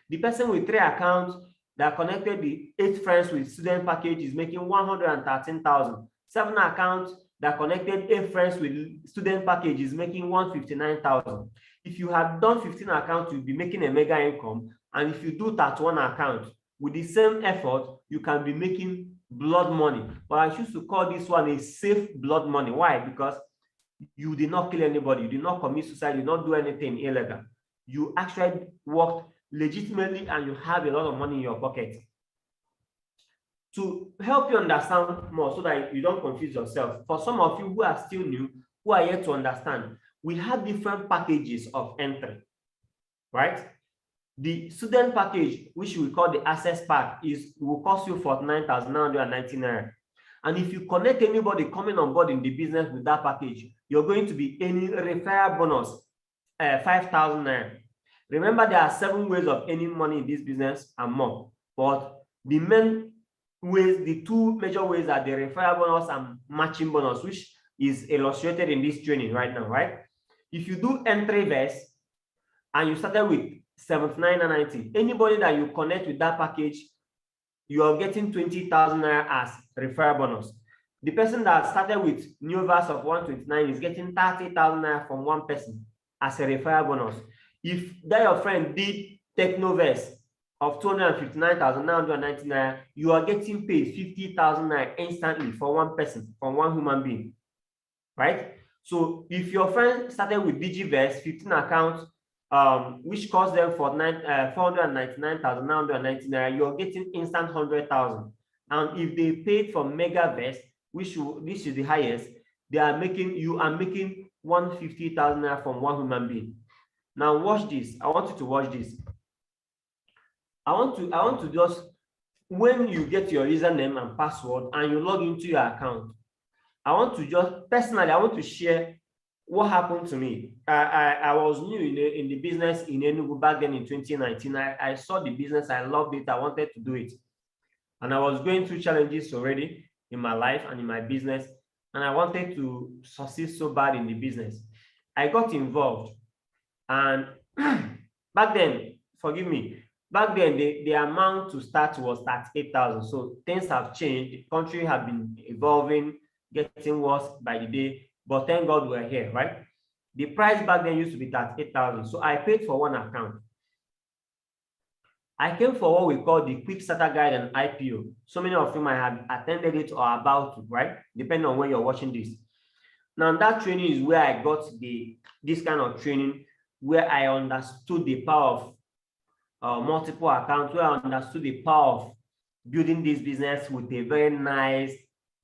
The person with 3 accounts that connected the 8 friends with student package is making 113,000. 7 accounts that connected 8 friends with student package is making 159,000. If you have done 15 accounts, you'll be making a mega income. And if you do that 1 account with the same effort, you can be making blood money. But I choose to call this one a safe blood money. Why? Because you did not kill anybody, you did not commit suicide, you did not do anything illegal. You actually worked legitimately and you have a lot of money in your pocket. To help you understand more so that you don't confuse yourself, for some of you who are still new, who are yet to understand, we have different packages of entry, right? The student package, which we call the access pack, will cost you 49,990 naira. And if you connect anybody coming on board in the business with that package, you're going to be earning referral bonus, 5,000 naira. Remember, there are 7 ways of earning money in this business and more. But the main ways, the 2 major ways are the referral bonus and matching bonus, which is illustrated in this training right now, right? If you do entry vest and you started with 79,990, anybody that you connect with that package, you are getting 20,000 naira as referral bonus. The person that started with new verse of 129 is getting 30,000 naira from 1 person as a referral bonus. If that your friend did Technoverse of 259,990 naira, you are getting paid 50,000 naira instantly for 1 person, from 1 human being, right? So if your friend started with Digiverse, 15 accounts, which cost them for 499,990 naira, you're getting instant 100,000. And if they paid for Megaverse, which this is the highest, you are making 150,000 naira from 1 human being. Now watch this. I want you to watch this. I want to just, when you get your username and password and you log into your account, I want to just, personally, I want to share what happened to me. I was new in the business in Enugu back then in 2019. I saw the business, I loved it, I wanted to do it. And I was going through challenges already in my life and in my business, and I wanted to succeed so bad in the business. I got involved, and back then, forgive me, back then the amount to start was 38,000. So things have changed. The country have been evolving, getting worse by the day, but thank God we're here, right? The price back then used to be 38,000. So I paid for one account. I came for what we call the Quick Starter Guide and IPO. So many of you might have attended it or about to, right? Depending on when you're watching this. Now that training is where I got this kind of training, where I understood the power of multiple accounts, where I understood the power of building this business with a very nice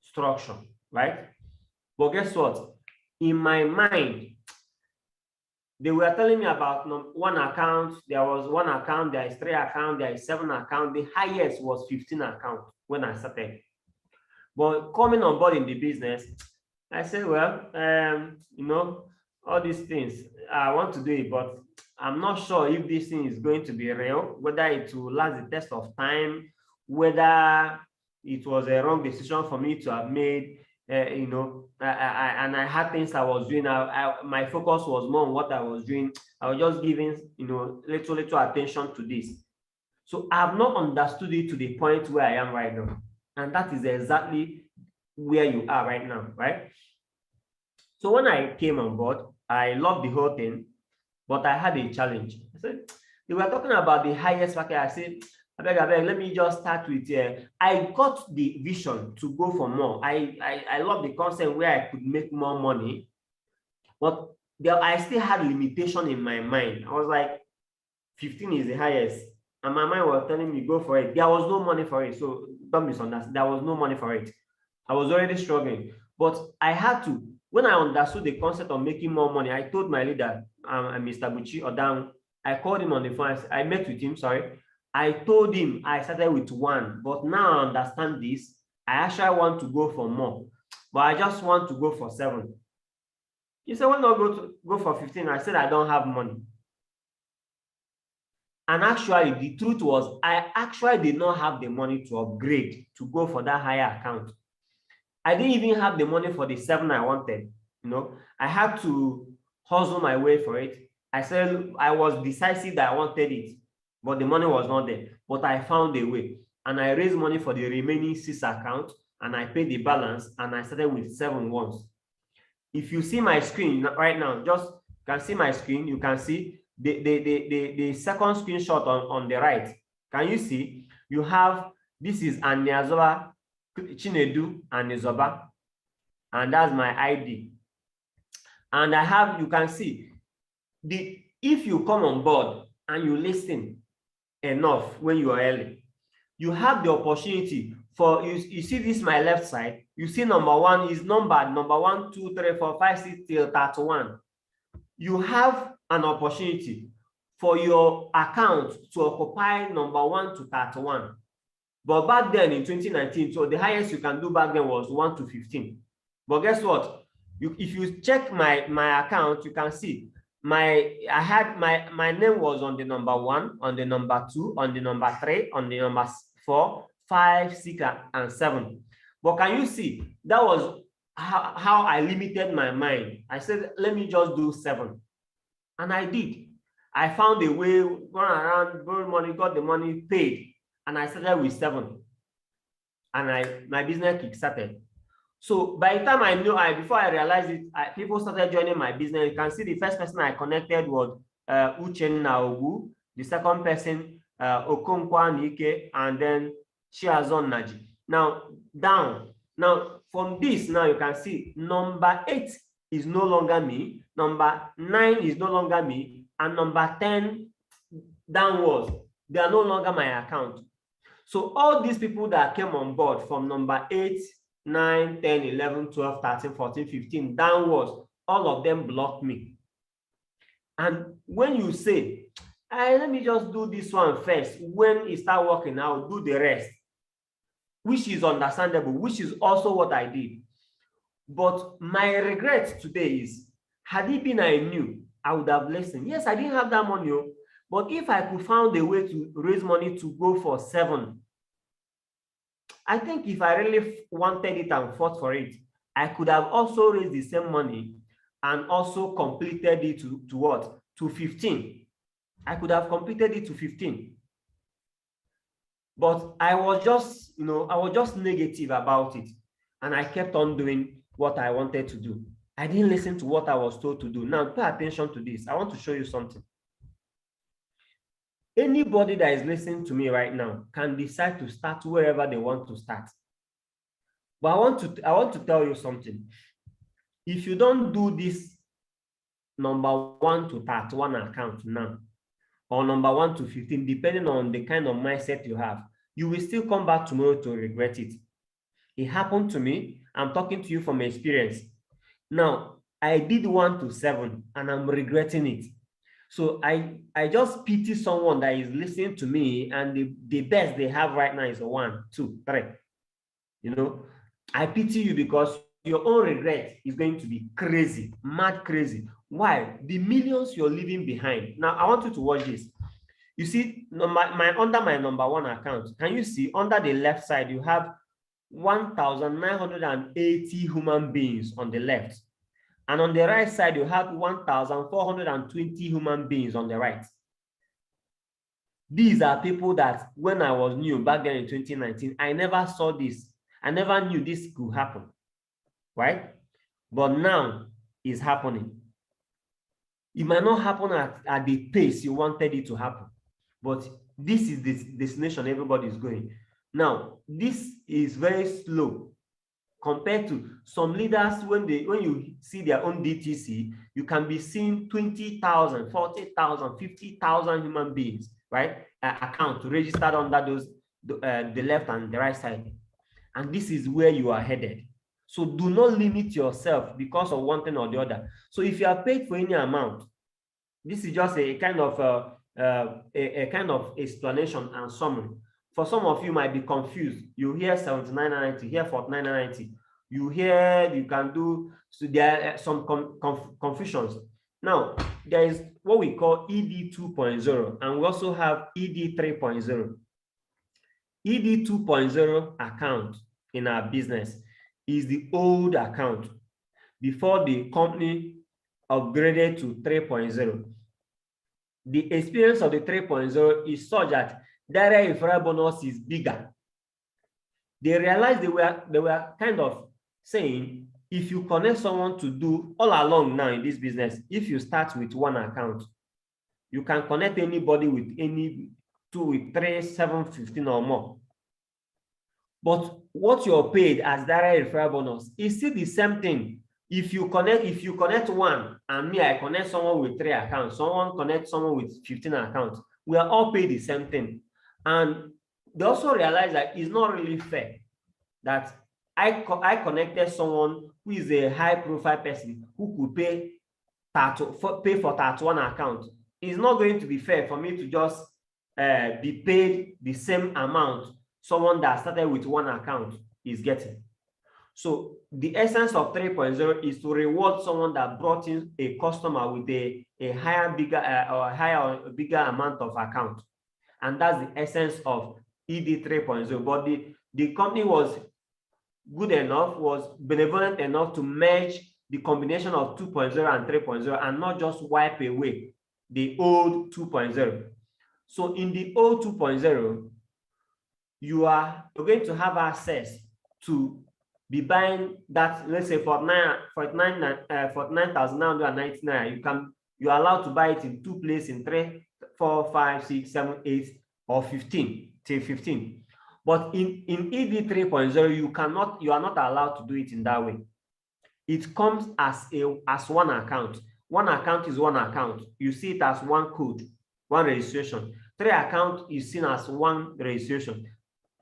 structure, right? But guess what? In my mind, they were telling me about one account. There was one account, there is 3 accounts, there is 7 accounts. The highest was 15 accounts when I started. But coming on board in the business, I said, well, you know, all these things, I want to do it, but I'm not sure if this thing is going to be real, whether it will last the test of time, whether it was a wrong decision for me to have made. You know, and I had things I was doing. My focus was more on what I was doing. I was just giving, you know, little attention to this. So I have not understood it to the point where I am right now. And that is exactly where you are right now, right? So when I came on board, I loved the whole thing, but I had a challenge. I said, they were talking about the highest package. I said, I beg, let me just start with, I got the vision to go for more. I love the concept where I could make more money, but I still had limitation in my mind. I was like, 15 is the highest. And my mind was telling me, go for it. There was no money for it. So don't misunderstand. There was no money for it. I was already struggling. But I had to, when I understood the concept of making more money, I told my leader, Mr. Buchi Odang, I called him on the phone. I met with him, sorry. I told him I started with 1, but now I understand this. I actually want to go for more, but I just want to go for 7. He said, why not go for 15? I said, I don't have money. And actually, the truth was, I actually did not have the money to upgrade, to go for that higher account. I didn't even have the money for the 7 I wanted. You know, I had to hustle my way for it. I said, I was decisive that I wanted it, but the money was not there. But I found a way, and I raised money for the remaining 6 accounts, and I paid the balance, and I started with 7 once. If you see my screen right now, just can see my screen, you can see the second screenshot on the right. Can you see? You have, this is Aniazoba, Chinedu, and Nizoba, and that's my ID. And I have, you can see, if you come on board and you listen enough when you are early, you have the opportunity for, you see this my left side, you see number 1 is numbered, number 1, 2, 3, 4, 5, 6 till 31. You have an opportunity for your account to occupy number 1 to 31. But back then in 2019, so the highest you can do back then was 1 to 15. But guess what? If you check my account, you can see my name was on the number 1, on the number 2, on the number 3, on the number 4, 5, 6, and 7. But can you see that was how I limited my mind? I said, let me just do 7. And I did. I found a way, run around, borrow money, got the money, paid. And I started with 7. And my business kick-started. So by the time I knew, before I realized it, people started joining my business. You can see the first person I connected was Uchenna Ogu. The second person, Okonkwa Nike, and then Chiazon Naji. Now, down. Now, from this, now you can see number 8 is no longer me. Number 9 is no longer me. And number 10 downwards, they are no longer my account. So all these people that came on board from number 8, 9, 10, 11, 12, 13, 14, 15 downwards, all of them blocked me. And when you say, let me just do this one first, when it start working, I'll do the rest, which is understandable, which is also what I did. But my regret today is, had it been I knew, I would have listened. Yes, I didn't have that money, but if I could find a way to raise money to go for 7, I think if I really wanted it and fought for it, I could have also raised the same money and also completed it to what? To 15. I could have completed it to 15. But I was just, I was just negative about it. And I kept on doing what I wanted to do. I didn't listen to what I was told to do. Now, pay attention to this. I want to show you something. Anybody that is listening to me right now can decide to start wherever they want to start. But I want to tell you something. If you don't do this number 1 to 31 account now, or number 1 to 15, depending on the kind of mindset you have, you will still come back tomorrow to regret it. It happened to me. I'm talking to you from experience. Now, I did 1 to 7 and I'm regretting it. So I just pity someone that is listening to me and the best they have right now is a 1, 2, 3. I pity you because your own regret is going to be crazy, mad crazy. Why? The millions you're leaving behind. Now, I want you to watch this. You see, under my number 1 account, can you see under the left side, you have 1,980 human beings on the left. And on the right side, you have 1,420 human beings on the right. These are people that when I was new back then in 2019, I never saw this. I never knew this could happen, right? But now it's happening. It might not happen at the pace you wanted it to happen, but this is the destination everybody is going. Now, this is very slow compared to some leaders. When you see their own DTC, you can be seeing 20,000, 40,000, 50,000 human beings, right? Account registered under those the left and the right side. And this is where you are headed. So do not limit yourself because of one thing or the other. So if you are paid for any amount, this is just a kind of a kind of explanation and summary. For some of you might be confused. You hear 79.90, hear 49.90. You hear you can do, so there are some confusions. Now, there is what we call ED 2.0, and we also have ED 3.0. ED 2.0 account in our business is the old account before the company upgraded to 3.0. The experience of the 3.0 is such that direct referral bonus is bigger. They realized they were kind of saying, if you connect someone to do all along now in this business, if you start with 1 account, you can connect anybody with any 2, with 3, 7, 15 or more. But what you're paid as direct referral bonus is still the same thing. If you connect 1 and me, I connect someone with 3 accounts, someone connects someone with 15 accounts, we are all paid the same thing. And they also realize that it's not really fair that I connected someone who is a high profile person who could pay for 31 account. It's not going to be fair for me to just be paid the same amount someone that started with 1 account is getting. So the essence of 3.0 is to reward someone that brought in a customer with a bigger amount of account. And that's the essence of ED 3.0. But the company was good enough, was benevolent enough to merge the combination of 2.0 and 3.0 and not just wipe away the old 2.0. So in the old 2.0, you are going to have access to be buying that, let's say for 49,990 naira. You are allowed to buy it in 2 places, in 3, 4, 5, 6, 7, 8, or 15 till 15. But in ED 3.0, you are not allowed to do it in that way. It comes as 1 account. 1 account is 1 account. You see it as 1 code, 1 registration. 3 account is seen as 1 registration.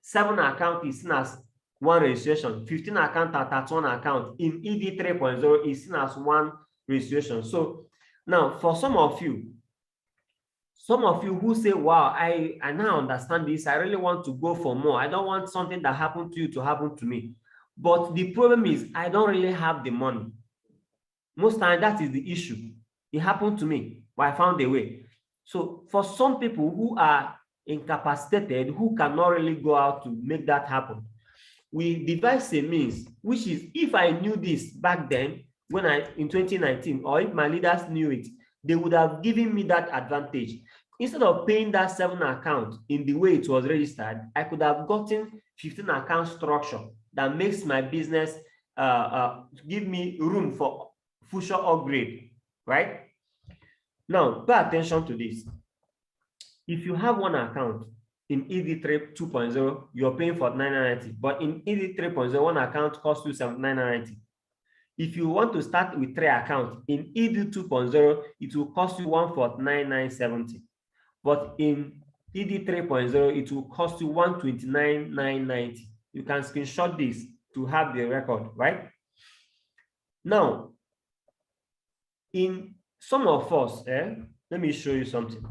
7 account is seen as 1 registration. 15 account at 1 account in ED 3.0 is seen as 1 registration. So Now, for some of you who say, wow, I now understand this, I really want to go for more. I don't want something that happened to you to happen to me. But the problem is, I don't really have the money. Most times, that is the issue. It happened to me, but I found a way. So for some people who are incapacitated, who cannot really go out to make that happen, we devise a means, which is, if I knew this back then, when in 2019, or if my leaders knew it, they would have given me that advantage. Instead of paying that 7 account in the way it was registered, I could have gotten 15 account structure that makes my business give me room for future upgrade, right? Now, pay attention to this. If you have one account in ED3 2.0, you're paying for 990, but in ED 3.0, one account costs you 7990. If you want to start with 3 accounts, in ED 2.0, it will cost you 149,970. But in ED 3.0, it will cost you 129,990. You can screenshot this to have the record, right? Now, in some of us, let me show you something.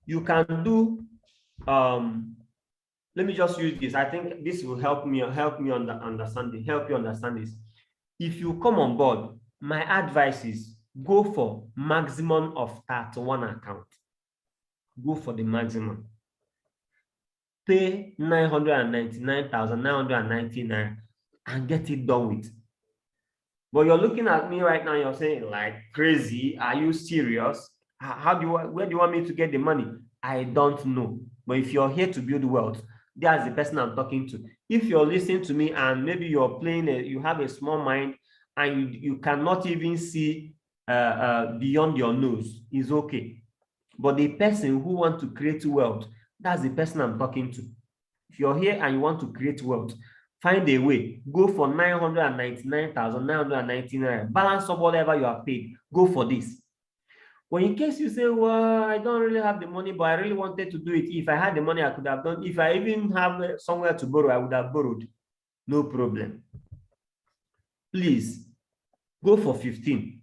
You can do, let me just use this. I think this will help you understand this. If you come on board, my advice is go for maximum of 31 account. Go for the maximum. Pay 999,999 and get it done with. But you're looking at me right now, you're saying, like, crazy, are you serious? Where do you want me to get the money? I don't know. But if you're here to build wealth, that's the person I'm talking to. If you're listening to me and maybe you're you have a small mind and you cannot even see beyond your nose, it's okay. But the person who wants to create wealth, that's the person I'm talking to. If you're here and you want to create wealth, find a way. Go for 999,999. Balance of whatever you have paid. Go for this. But in case you say, well, I don't really have the money, but I really wanted to do it. If I had the money, I could have done. If I even have somewhere to borrow, I would have borrowed. No problem. Please, go for 15.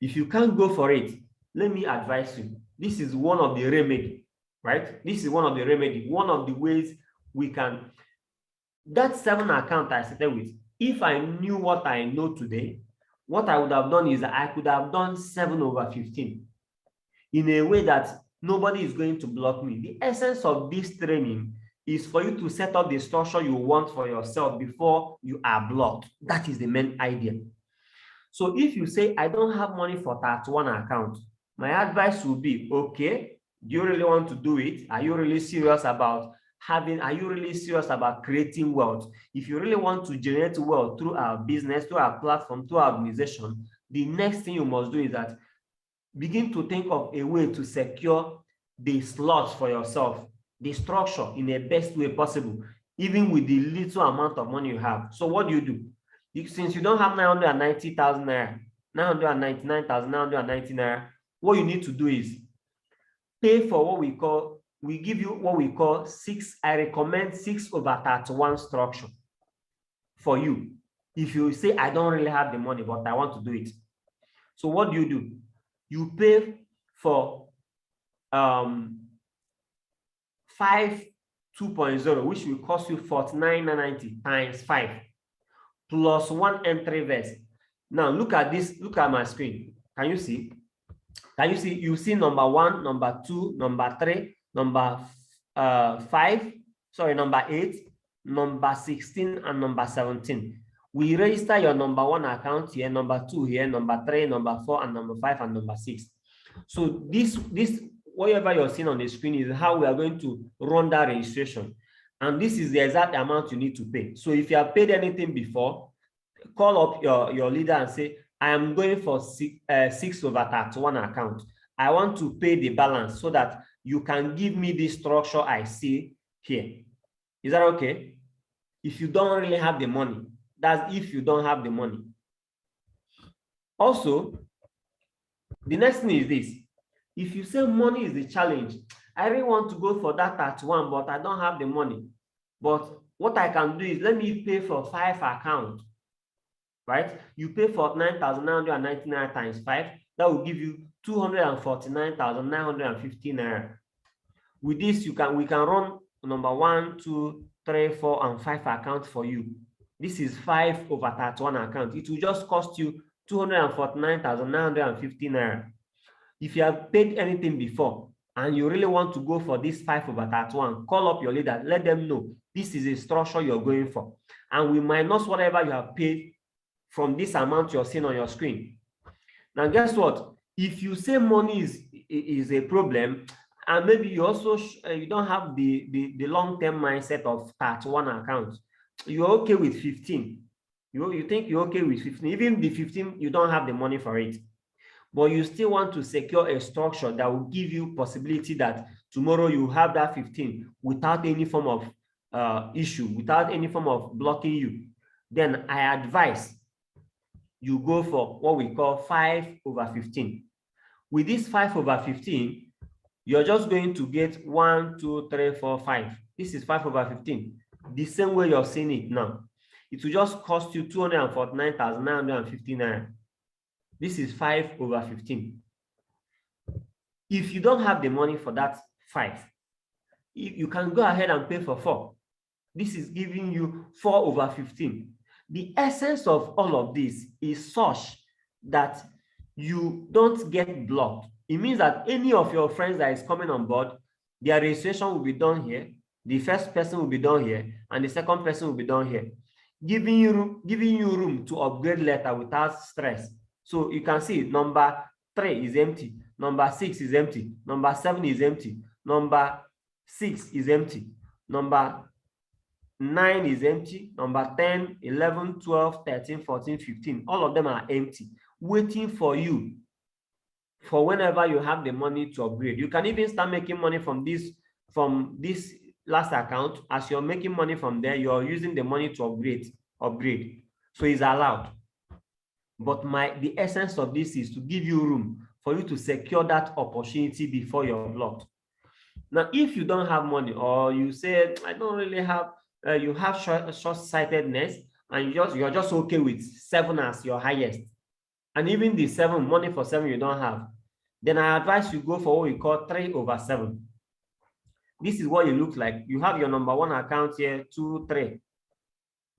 If you can't go for it, let me advise you. This is one of the remedy, right? This is one of the remedy. One of the ways we can. That 7 account I started with, if I knew what I know today, what I would have done is I could have done 7/15 in a way that nobody is going to block me. The essence of this training is for you to set up the structure you want for yourself before you are blocked. That is the main idea. So if you say, I don't have money for 31 account, my advice would be, okay, do you really want to do it? Are you really serious about are you really serious about creating wealth? If you really want to generate wealth through our business, through our platform, through our organization, the next thing you must do is that begin to think of a way to secure the slots for yourself, the structure in the best way possible, even with the little amount of money you have. So what do? Since you don't have 990,000 naira, 999,990 naira, what you need to do is pay for what we give you what we call 6. I recommend 6/31 structure for you. If you say, I don't really have the money, but I want to do it. So what do? You pay for 5 2.0, which will cost you 49,990 times 5 plus 1 entry verse. Now look at this. Look at my screen. Can you see? Can you see? You see number 1, number 2, number 3. Number 5, sorry, number 8, number 16, and number 17. We register your number 1 account here, number 2 here, number 3, number 4, and number 5, and number 6. So this whatever you're seeing on the screen is how we are going to run that registration. And this is the exact amount you need to pay. So if you have paid anything before, call up your leader and say, I am going for 6/31 account. I want to pay the balance so that you can give me the structure I see here. Is that okay? If you don't really have the money, that's if you don't have the money. Also, the next thing is this. If you say money is the challenge, I really want to go for that 31, but I don't have the money. But what I can do is let me pay for 5 accounts, right? You pay for 9,999 times 5. That will give you 249,950 naira. With this, we can run number 1, 2, 3, 4, and 5 accounts for you. This is 5 over 31 account. It will just cost you 249,950 naira. If you have paid anything before and you really want to go for this 5 over 31, call up your leader, let them know this is a structure you're going for. And we minus whatever you have paid from this amount you're seeing on your screen. Now, guess what? If you say money is a problem, and maybe you also you don't have the long-term mindset of 31 accounts, you're okay with 15. You think you're okay with 15. Even the 15, you don't have the money for it. But you still want to secure a structure that will give you possibility that tomorrow you have that 15 without any form of issue, without any form of blocking you. Then I advise you go for what we call 5 over 15. With this 5 over 15, you're just going to get 1, 2, 3, 4, 5. This is 5 over 15. The same way you're seeing it now. It will just cost you 249,950 naira. This is 5 over 15. If you don't have the money for that 5, you can go ahead and pay for 4. This is giving you 4 over 15. The essence of all of this is such that you don't get blocked. It means that any of your friends that is coming on board, their registration will be done here. The first person will be done here, and the second person will be done here, giving you room to upgrade later without stress. So you can see number 3 is empty, number 6 is empty, number 7 is empty, number 6 is empty, number 9 is empty, number 10, 11, 12, 13, 14, 15. All of them are empty, waiting for you for whenever you have the money to upgrade. You can even start making money from this last account. As you're making money from there, you're using the money to upgrade. So it's allowed. But the essence of this is to give you room for you to secure that opportunity before you're blocked. Now, if you don't have money, or you say, I don't really have, you have short-sightedness, and you're just okay with 7 as your highest, and even the 7, money for 7 you don't have, then I advise you go for what we call 3 over 7. This is what it looks like. You have your number 1 account here, 2, 3.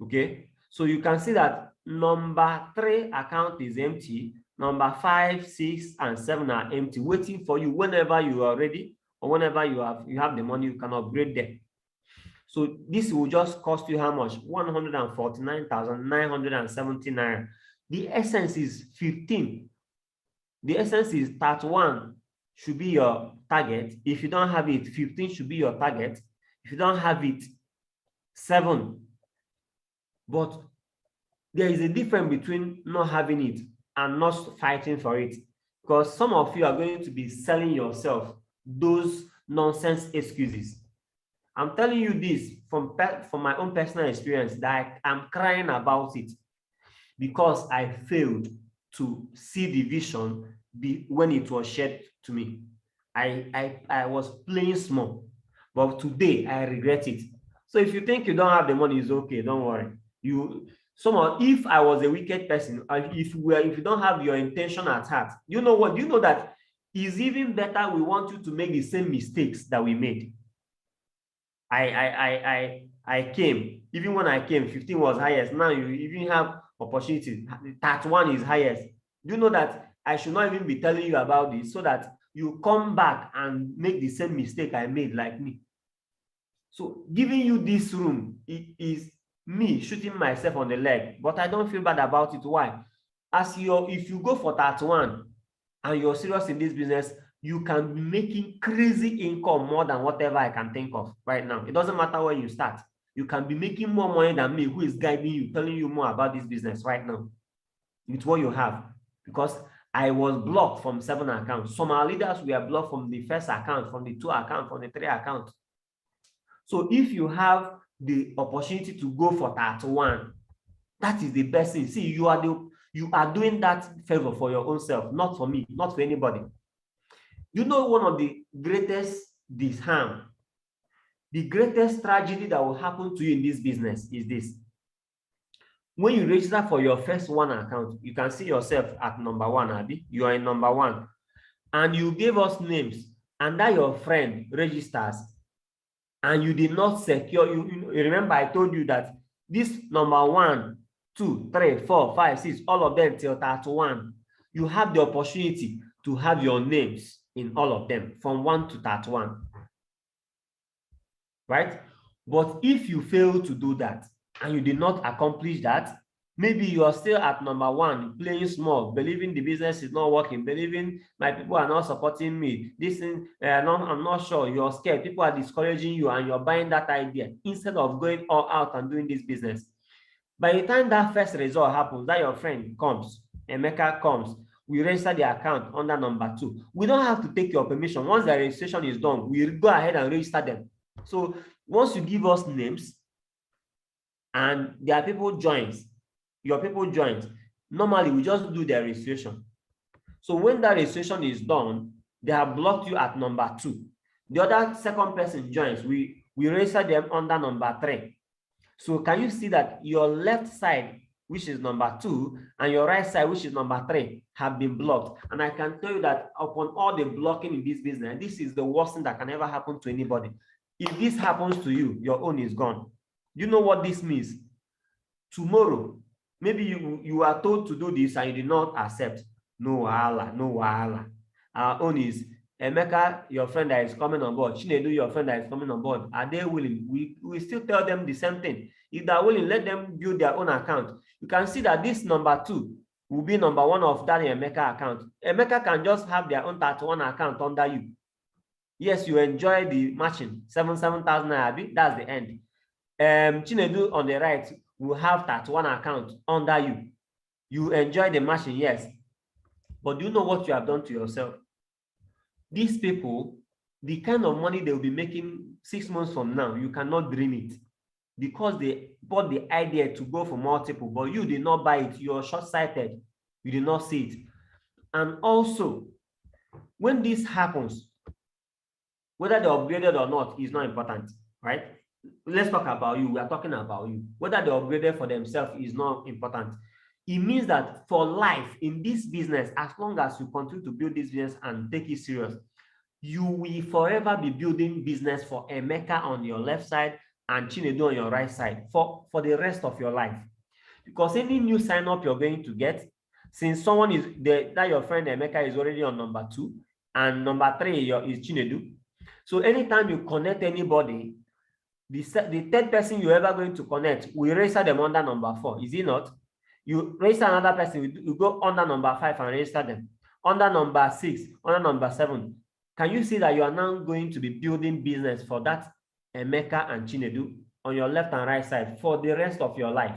Okay, so you can see that number 3 account is empty. Number 5, 6, and 7 are empty, waiting for you whenever you are ready, or whenever you have the money, you can upgrade them. So this will just cost you how much? 149,970 naira. The essence is 15. The essence is 31 should be your target. If you don't have it, 15 should be your target. If you don't have it, 7. But there is a difference between not having it and not fighting for it, because some of you are going to be selling yourself those nonsense excuses. I'm telling you this from my own personal experience, that I'm crying about it, because I failed to see the vision when it was shared to me. I was playing small, but today I regret it. So if you think you don't have the money, it's okay, don't worry. If I was a wicked person, if you don't have your intention at heart, you know what? You know that it's even better. We want you to make the same mistakes that we made. I came, even when I came, 15 was highest. Now you even have opportunity. 31 is highest. Do you know that I should not even be telling you about this, so that you come back and make the same mistake I made, like me? So giving you this room, it is me shooting myself on the leg, but I don't feel bad about it. Why? If you go for 31 and you're serious in this business, you can be making crazy income, more than whatever I can think of right now. It doesn't matter where you start. You can be making more money than me, who is guiding you, telling you more about this business right now. It's what you have. Because I was blocked from 7 accounts. Some of our leaders were blocked from the first account, from the 2 account, from the 3 account. So if you have the opportunity to go for 31, that is the best thing. See, you are doing that favor for your own self, not for me, not for anybody. You know, one of the greatest disharm, the greatest tragedy that will happen to you in this business is this. When you register for your first 1 account, you can see yourself at number 1, Abby. You are in number 1. and you gave us names, and that your friend registers, and you did not secure, you remember I told you that this number 1, 2, 3, 4, 5, 6, all of them till 31, you have the opportunity to have your names in all of them from 1 to 31, right? But if you fail to do that and you did not accomplish that, maybe you are still at number 1, playing small, believing the business is not working, believing my people are not supporting me. This thing, I'm not sure. You're scared. People are discouraging you, and you're buying that idea instead of going all out and doing this business. By the time that first result happens, that your friend comes, Emeka comes, we register the account under number 2. We don't have to take your permission. Once the registration is done, we go ahead and register them. So once you give us names and their people joins, your people joins, normally we just do their registration. So when that registration is done, they have blocked you at number 2. The other second person joins, we register them under number 3. So can you see that your left side, which is number 2, and your right side, which is number 3, have been blocked? And I can tell you that upon all the blocking in this business, this is the worst thing that can ever happen to anybody. If this happens to you, your own is gone. You know what this means? Tomorrow, maybe you are told to do this and you did not accept. No wahala, no wahala. Our own is Emeka, your friend that is coming on board. Chinedu, your friend that is coming on board. Are they willing? We still tell them the same thing. If they're willing, let them build their own account. You can see that this number 2 will be number 1 of that Emeka account. Emeka can just have their own 31 account under you. Yes, you enjoy the matching, 7,000 naira. That's the end. Chinedu on the right will have 31 account under you. You enjoy the matching, yes. But do you know what you have done to yourself? These people, the kind of money they will be making 6 months from now, you cannot dream it, because they bought the idea to go for multiple, but you did not buy it. You're short-sighted. You did not see it. And also, when this happens, whether they're upgraded or not is not important, right? Let's talk about you. We are talking about you. Whether they're upgraded for themselves is not important. It means that for life in this business, as long as you continue to build this business and take it serious, you will forever be building business for Emeka on your left side and Chinedu on your right side for the rest of your life. Because any new sign up you're going to get, since someone is there, that your friend Emeka is already on number 2 and number 3 is Chinedu. So anytime you connect anybody, the third person you're ever going to connect, we register them under number 4. Is it not? You register another person, you go under number 5 and register them. Under number 6, under number 7. Can you see that you are now going to be building business for that Emeka and Chinedu on your left and right side for the rest of your life?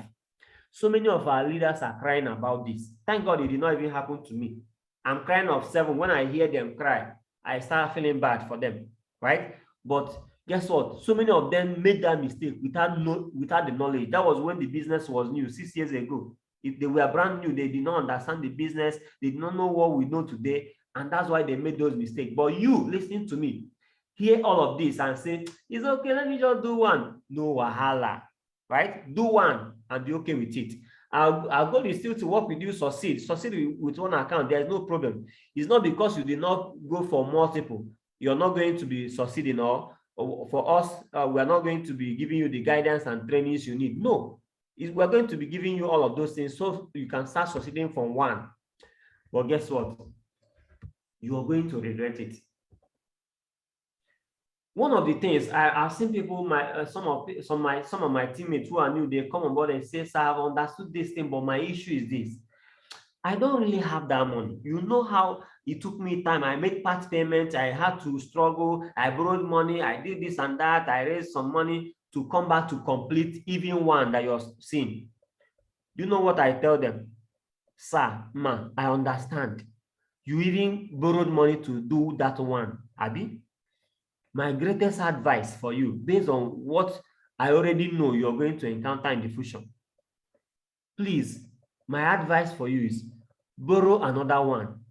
So many of our leaders are crying about this. Thank God it did not even happen to me. I'm crying of 7. When I hear them cry, I start feeling bad for them, right? But guess what? So many of them made that mistake without the knowledge. That was when the business was new, 6 years ago. If they were brand new, they did not understand the business. They did not know what we know today. And that's why they made those mistakes. But you, listening to me, hear all of this and say, it's okay, let me just do one. No wahala, right? Do one and be okay with it. Our goal is still to work with you, succeed with one account. There's no problem. It's not because you did not go for multiple, you're not going to be succeeding, or for us, we are not going to be giving you the guidance and trainings you need. No, we're going to be giving you all of those things so you can start succeeding from one. But guess what? You are going to regret it. One of the things I've seen people, some of my teammates who are new, they come on board and say, "Sir, I've understood this thing, but my issue is this. I don't really have that money. You know how it took me time. I made part payments. I had to struggle. I borrowed money. I did this and that. I raised some money to come back to complete even one that you're seeing." You know what I tell them? "Sir, ma, I understand. You even borrowed money to do that one, Abi. My greatest advice for you, based on what I already know you're going to encounter in the future, please, my advice for you is borrow another one.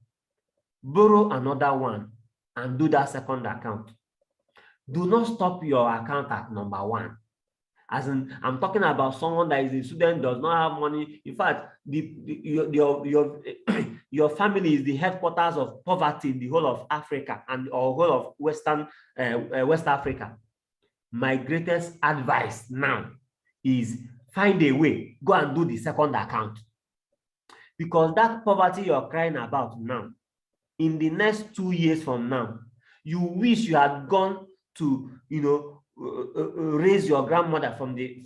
Borrow another one and do that second account. Do not stop your account at number 1. As in, I'm talking about someone that is a student, does not have money. In fact, your family is the headquarters of poverty in the whole of Africa and or whole of West Africa, my greatest advice now is find a way, go and do the second account. Because that poverty you're crying about now, in the next 2 years from now, you wish you had gone to, raise your grandmother from the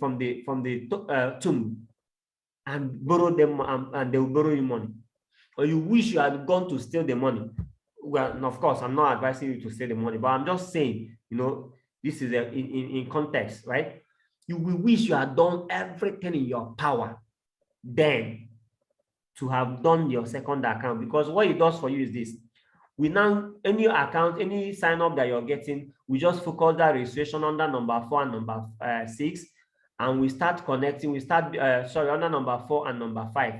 tomb and borrow them, and they will borrow you money. Or you wish you had gone to steal the money. Well, and of course, I'm not advising you to steal the money, but I'm just saying, this is in context, right? You will wish you had done everything in your power then to have done your second account, because what it does for you is this. We now, any account, any sign up that you're getting, we just focus that registration under number 4 and number 6, and we start connecting, under number 4 and number 5,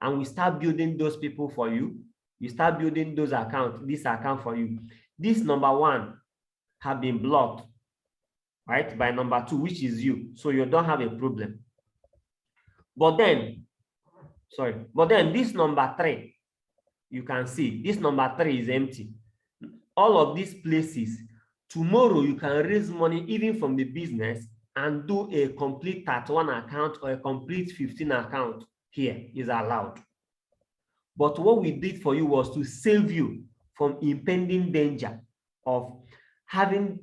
and we start building those people for you. You start building those accounts, this account for you. This number 1 have been blocked, right, by number 2, which is you. So you don't have a problem. But then this number 3, you can see this number 3 is empty. All of these places, tomorrow you can raise money even from the business and do a complete 31 account or a complete 15 account here is allowed. But what we did for you was to save you from impending danger of having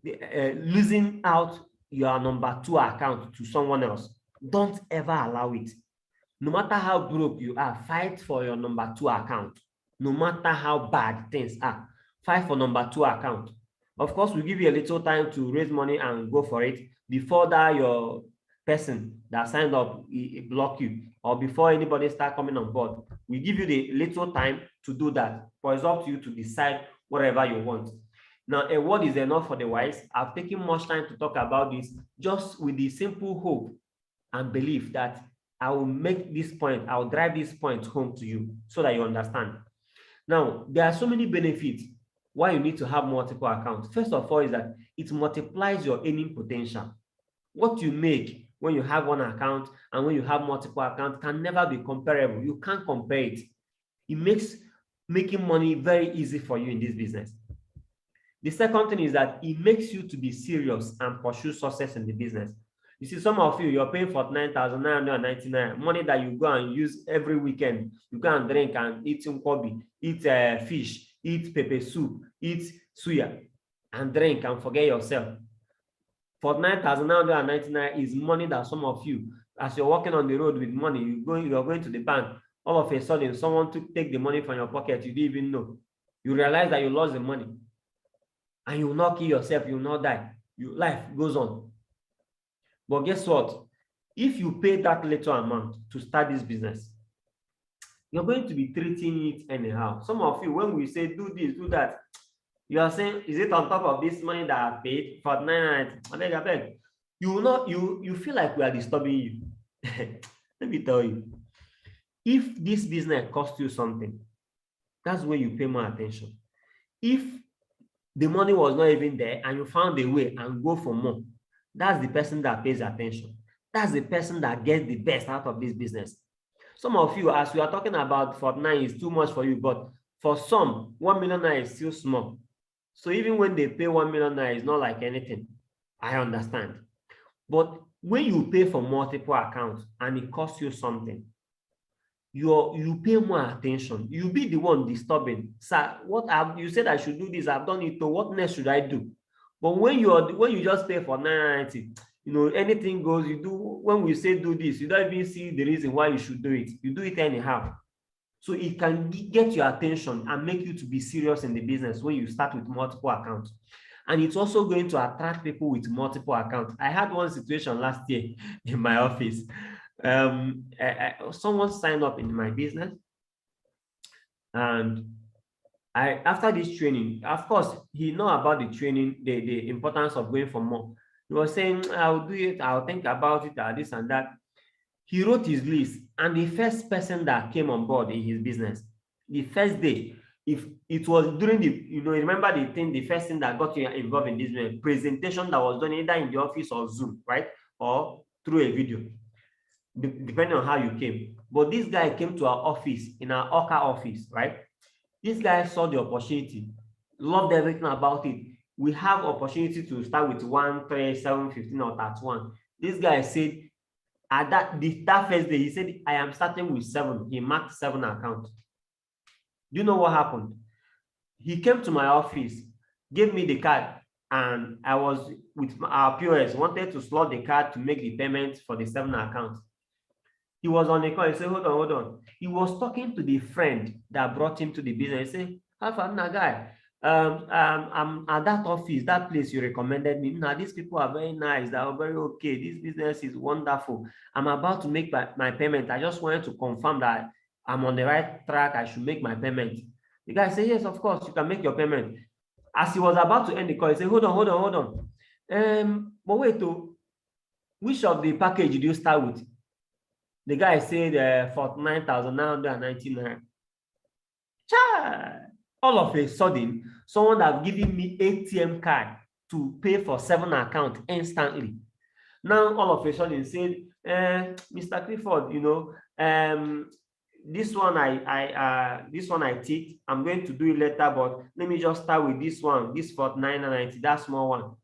losing out your number 2 account to someone else. Don't ever allow it. No matter how broke you are, fight for your number 2 account. No matter how bad things are, fight for number 2 account. Of course, we give you a little time to raise money and go for it before that your person that signed up block you, or before anybody start coming on board. We give you the little time to do that, but it's up to you to decide whatever you want. Now, a word is enough for the wise. I've taken much time to talk about this just with the simple hope and belief that I will make this point, I will drive this point home to you so that you understand. Now, there are so many benefits why you need to have multiple accounts. First of all is that it multiplies your earning potential. What you make when you have one account and when you have multiple accounts can never be comparable. You can't compare it. It makes making money very easy for you in this business. The second thing is that it makes you to be serious and pursue success in the business. You see, some of you, you're paying for 9,999, money that you go and use every weekend. You go and drink and eat nkwobi, eat fish, eat pepper soup, eat suya, and drink and forget yourself. For 9,999 is money that some of you, as you're walking on the road with money, you're going to the bank, all of a sudden, someone to take the money from your pocket, you didn't even know. You realize that you lost the money. And you will not kill yourself, you will not die. Your life goes on. But guess what? If you pay that little amount to start this business, you're going to be treating it anyhow. Some of you, when we say do this, do that, you are saying, is it on top of this money that I paid for 999? I beg. You will not, you feel like we are disturbing you. Let me tell you. If this business costs you something, that's when you pay more attention. If the money was not even there and you found a way and go for more, that's the person that pays attention. That's the person that gets the best out of this business. Some of you, as we are talking about, 49 is too much for you, but for some, 1 million is still small. So even when they pay 1 million, it's not like anything. I understand. But when you pay for multiple accounts and it costs you something, you pay more attention. You be the one disturbing. Sir, you said I should do this. I've done it. So what next should I do? But when you just pay for 990, anything goes. You do. When we say do this, you don't even see the reason why you should do it. You do it anyhow. So it can get your attention and make you to be serious in the business when you start with multiple accounts. And it's also going to attract people with multiple accounts. I had one situation last year in my office. Someone signed up in my business, and after this training, of course, he know about the training, the importance of going for more. He was saying, I'll do it, I'll think about it, this and that. He wrote his list, and the first person that came on board in his business, the first day, if it was during the, remember the first thing that got you involved in this presentation that was done either in the office or Zoom, right? Or through a video. depending on how you came. But this guy came to our office, in our Oka office, right? This guy saw the opportunity, loved everything about it. We have opportunity to start with 1, 3, 7, 15, or 31. This guy said, at that first day, he said, I am starting with 7. He marked 7 account. Do you know what happened? He came to my office, gave me the card, and I was with our POS, wanted to slot the card to make the payment for the 7 account. He was on the call. He said, hold on. He was talking to the friend that brought him to the business. He said, how far, guy? I'm at that office, that place you recommended me. Now, these people are very nice. They are very okay. This business is wonderful. I'm about to make my payment. I just wanted to confirm that I'm on the right track. I should make my payment. The guy said, yes, of course, you can make your payment. As he was about to end the call, he said, hold on. But wait, which of the package did you start with? The guy said 49,999. All of a sudden, someone have given me ATM card to pay for 7 accounts instantly. Now, all of a sudden, said, Mr. Clifford, this one I ticked. I'm going to do it later, but let me just start with this one, this 49,990, that small one.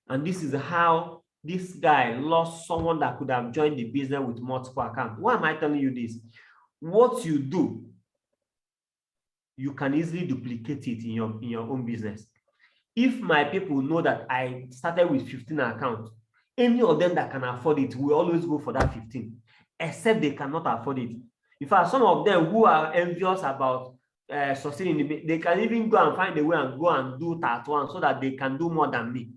And this is how this guy lost someone that could have joined the business with multiple accounts. Why am I telling you this? What you do, you can easily duplicate it in your own business. If my people know that I started with 15 accounts, any of them that can afford it will always go for that 15, except they cannot afford it. In fact, some of them who are envious about succeeding, they can even go and find a way and go and do that one so that they can do more than me.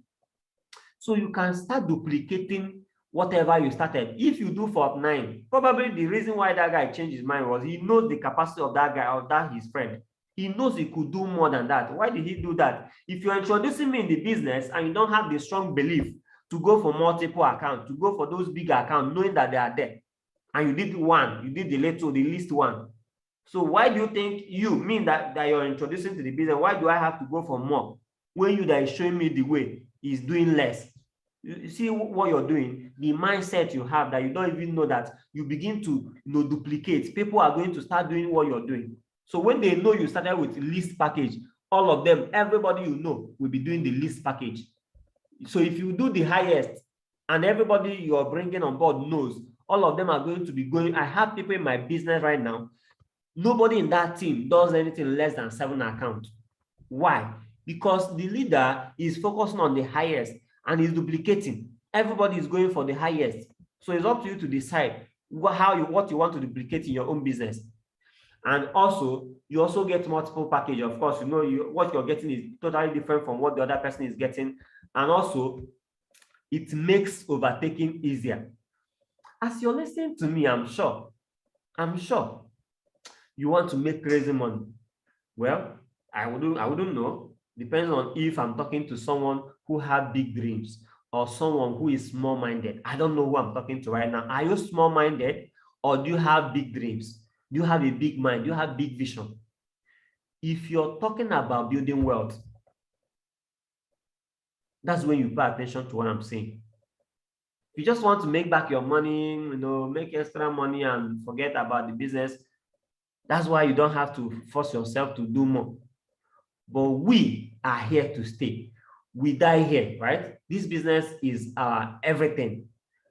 So you can start duplicating whatever you started. If you do 49, probably the reason why that guy changed his mind was he knows the capacity of that guy, or that his friend. He knows he could do more than that. Why did he do that? If you're introducing me in the business and you don't have the strong belief to go for multiple accounts, to go for those big accounts, knowing that they are there, and you did one, you did the least one. So why do you think that you're introducing to the business? Why do I have to go for more when you that is showing me the way is doing less? You see what you're doing, the mindset you have that you don't even know that you begin to duplicate. People are going to start doing what you're doing. So when they know you started with the least package, all of them, everybody you know will be doing the least package. So if you do the highest and everybody you're bringing on board knows, all of them are going to be going. I have people in my business right now. Nobody in that team does anything less than 7 accounts. Why? Because the leader is focusing on the highest and is duplicating. Everybody is going for the highest. So it's up to you to decide what you want to duplicate in your own business. And also, you also get multiple package. Of course, what you're getting is totally different from what the other person is getting. And also, it makes overtaking easier. As you're listening to me, I'm sure you want to make crazy money. Well, I wouldn't know. Depends on if I'm talking to someone who has big dreams or someone who is small-minded. I don't know who I'm talking to right now. Are you small-minded or do you have big dreams? Do you have a big mind? Do you have big vision? If you're talking about building wealth, that's when you pay attention to what I'm saying. If you just want to make back your money, make extra money and forget about the business, that's why you don't have to force yourself to do more. But we are here to stay. We die here, right? This business is our everything.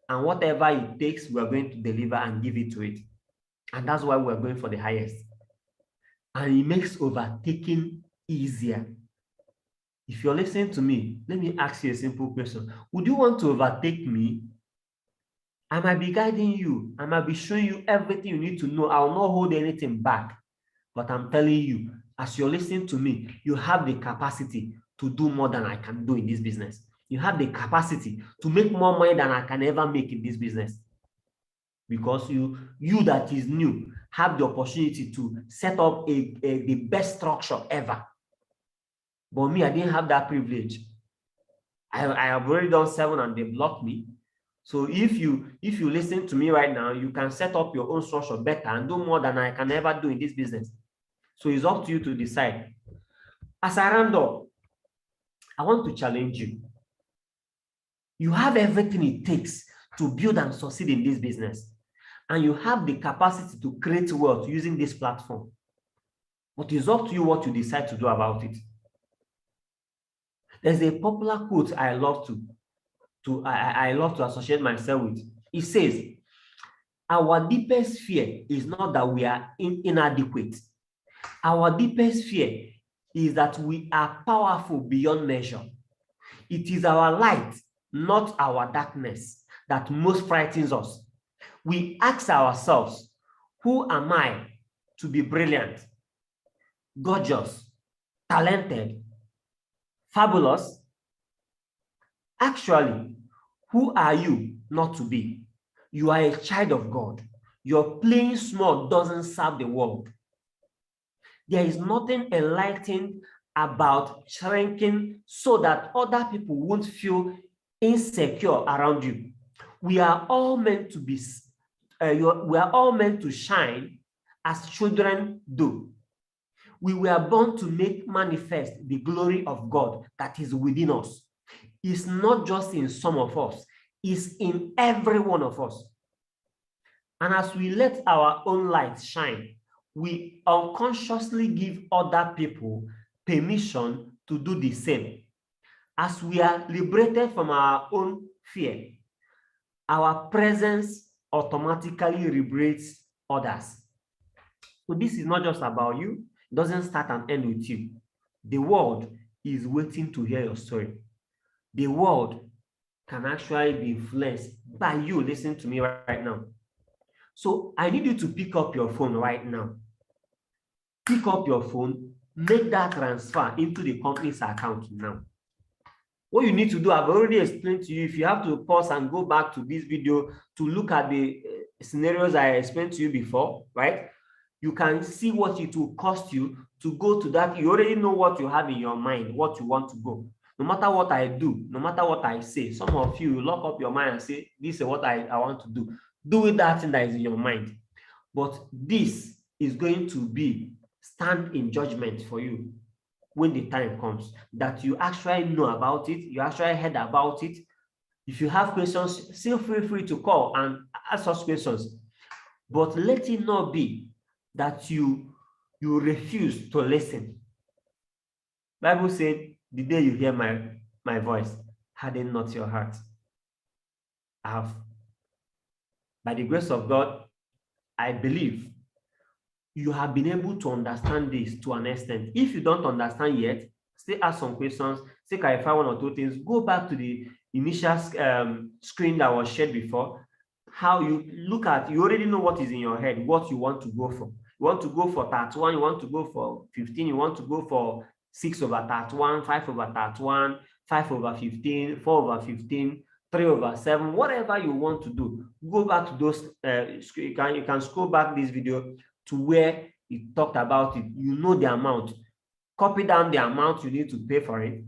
And whatever it takes, we're going to deliver and give it to it. And that's why we're going for the highest. And it makes overtaking easier. If you're listening to me, let me ask you a simple question. Would you want to overtake me? I might be guiding you. I might be showing you everything you need to know. I will not hold anything back. But I'm telling you, as you're listening to me, you have the capacity to do more than I can do in this business. You have the capacity to make more money than I can ever make in this business. Because you that is new have the opportunity to set up the best structure ever. But me, I didn't have that privilege. I have already done 7 and they blocked me. So if you listen to me right now, you can set up your own structure better and do more than I can ever do in this business. So it's up to you to decide. As I round up, I want to challenge you. You have everything it takes to build and succeed in this business. and you have the capacity to create wealth using this platform. But it's up to you what you decide to do about it. There's a popular quote I love to associate myself with. It says, our deepest fear is not that we are inadequate. Our deepest fear is that we are powerful beyond measure. It is our light, not our darkness, that most frightens us. We ask ourselves, who am I to be brilliant, gorgeous, talented, fabulous? Actually, who are you not to be? You are a child of God. Your playing small doesn't serve the world. There is nothing enlightening about shrinking so that other people won't feel insecure around you. We are all meant to be, we are all meant to shine as children do. We were born to make manifest the glory of God that is within us. It's not just in some of us, it's in every one of us. And as we let our own light shine, we unconsciously give other people permission to do the same. As we are liberated from our own fear, our presence automatically liberates others. So this is not just about you. It doesn't start and end with you. The world is waiting to hear your story. The world can actually be influenced by you listening to me right now. So I need you to pick up your phone right now. Pick up your phone, make that transfer into the company's account now. What you need to do, I've already explained to you. If you have to pause and go back to this video to look at the scenarios I explained to you before, right? You can see what it will cost you to go to that. You already know what you have in your mind, what you want to go. No matter what I do, no matter what I say, some of you lock up your mind and say, this is what I want to do. Do with that thing that is in your mind. But this is going to be stand in judgment for you when the time comes, that you actually know about it, you actually heard about it. If you have questions, feel free to call and ask us questions. But let it not be that you refuse to listen. Bible said, the day you hear my voice, harden not your heart. I have. By the grace of God, I believe you have been able to understand this to an extent. If you don't understand yet, still ask some questions, still clarify one or two things, go back to the initial screen that was shared before. How you look at, you already know what is in your head, what you want to go for. You want to go for 31, you want to go for 15, you want to go for 6/31, 5/31, 5/15, 4/15, 3/7, whatever you want to do. Go back to those, you can scroll back this video to where it talked about it. You know the amount. Copy down the amount you need to pay for it.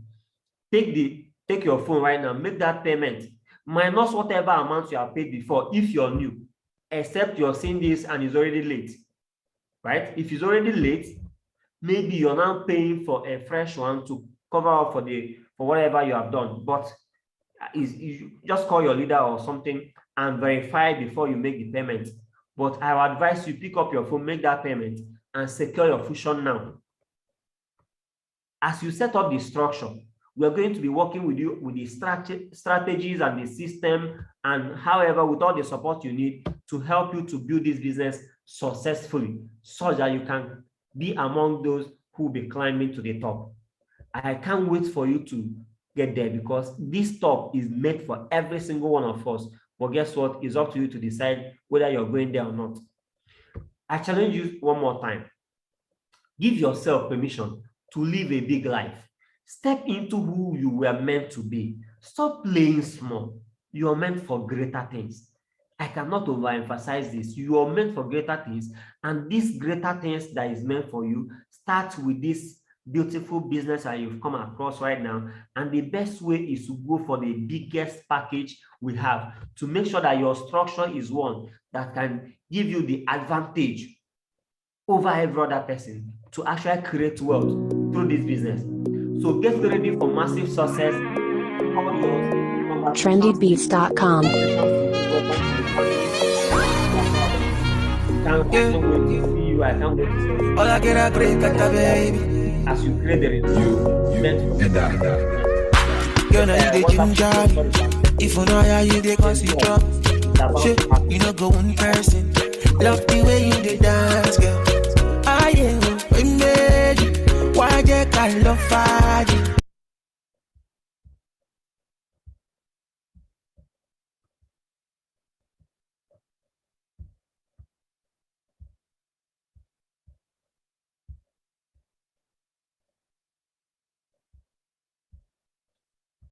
Take your phone right now, make that payment, minus whatever amount you have paid before if you're new, except you're seeing this and it's already late, right? If it's already late, maybe you're now paying for a fresh one to cover up for whatever you have done. But you just call your leader or something and verify before you make the payment. But I would advise you pick up your phone, make that payment, and secure your fusion now. As you set up the structure, we are going to be working with you with the strategies and the system, and however, with all the support you need to help you to build this business successfully, so that you can be among those who will be climbing to the top. I can't wait for you to get there, because this top is made for every single one of us. But guess what? It's up to you to decide whether you're going there or not. I challenge you one more time. Give yourself permission to live a big life. Step into who you were meant to be. Stop playing small. You are meant for greater things. I cannot overemphasize this. You are meant for greater things. And these greater things that is meant for you starts with this beautiful business that you've come across right now. And the best way is to go for the biggest package we have to make sure that your structure is one that can give you the advantage over every other person to actually create wealth through this business. So get ready for massive success. trendybeats.com can't wait to see you. I can't wait to see you. All I get a great cat, baby. As you create the you and that. Girl, now you the ginger. If you know how you dey consider, shit, you know go one person. Love the way you dey dance, girl. I am we made you. Why you can't love fire?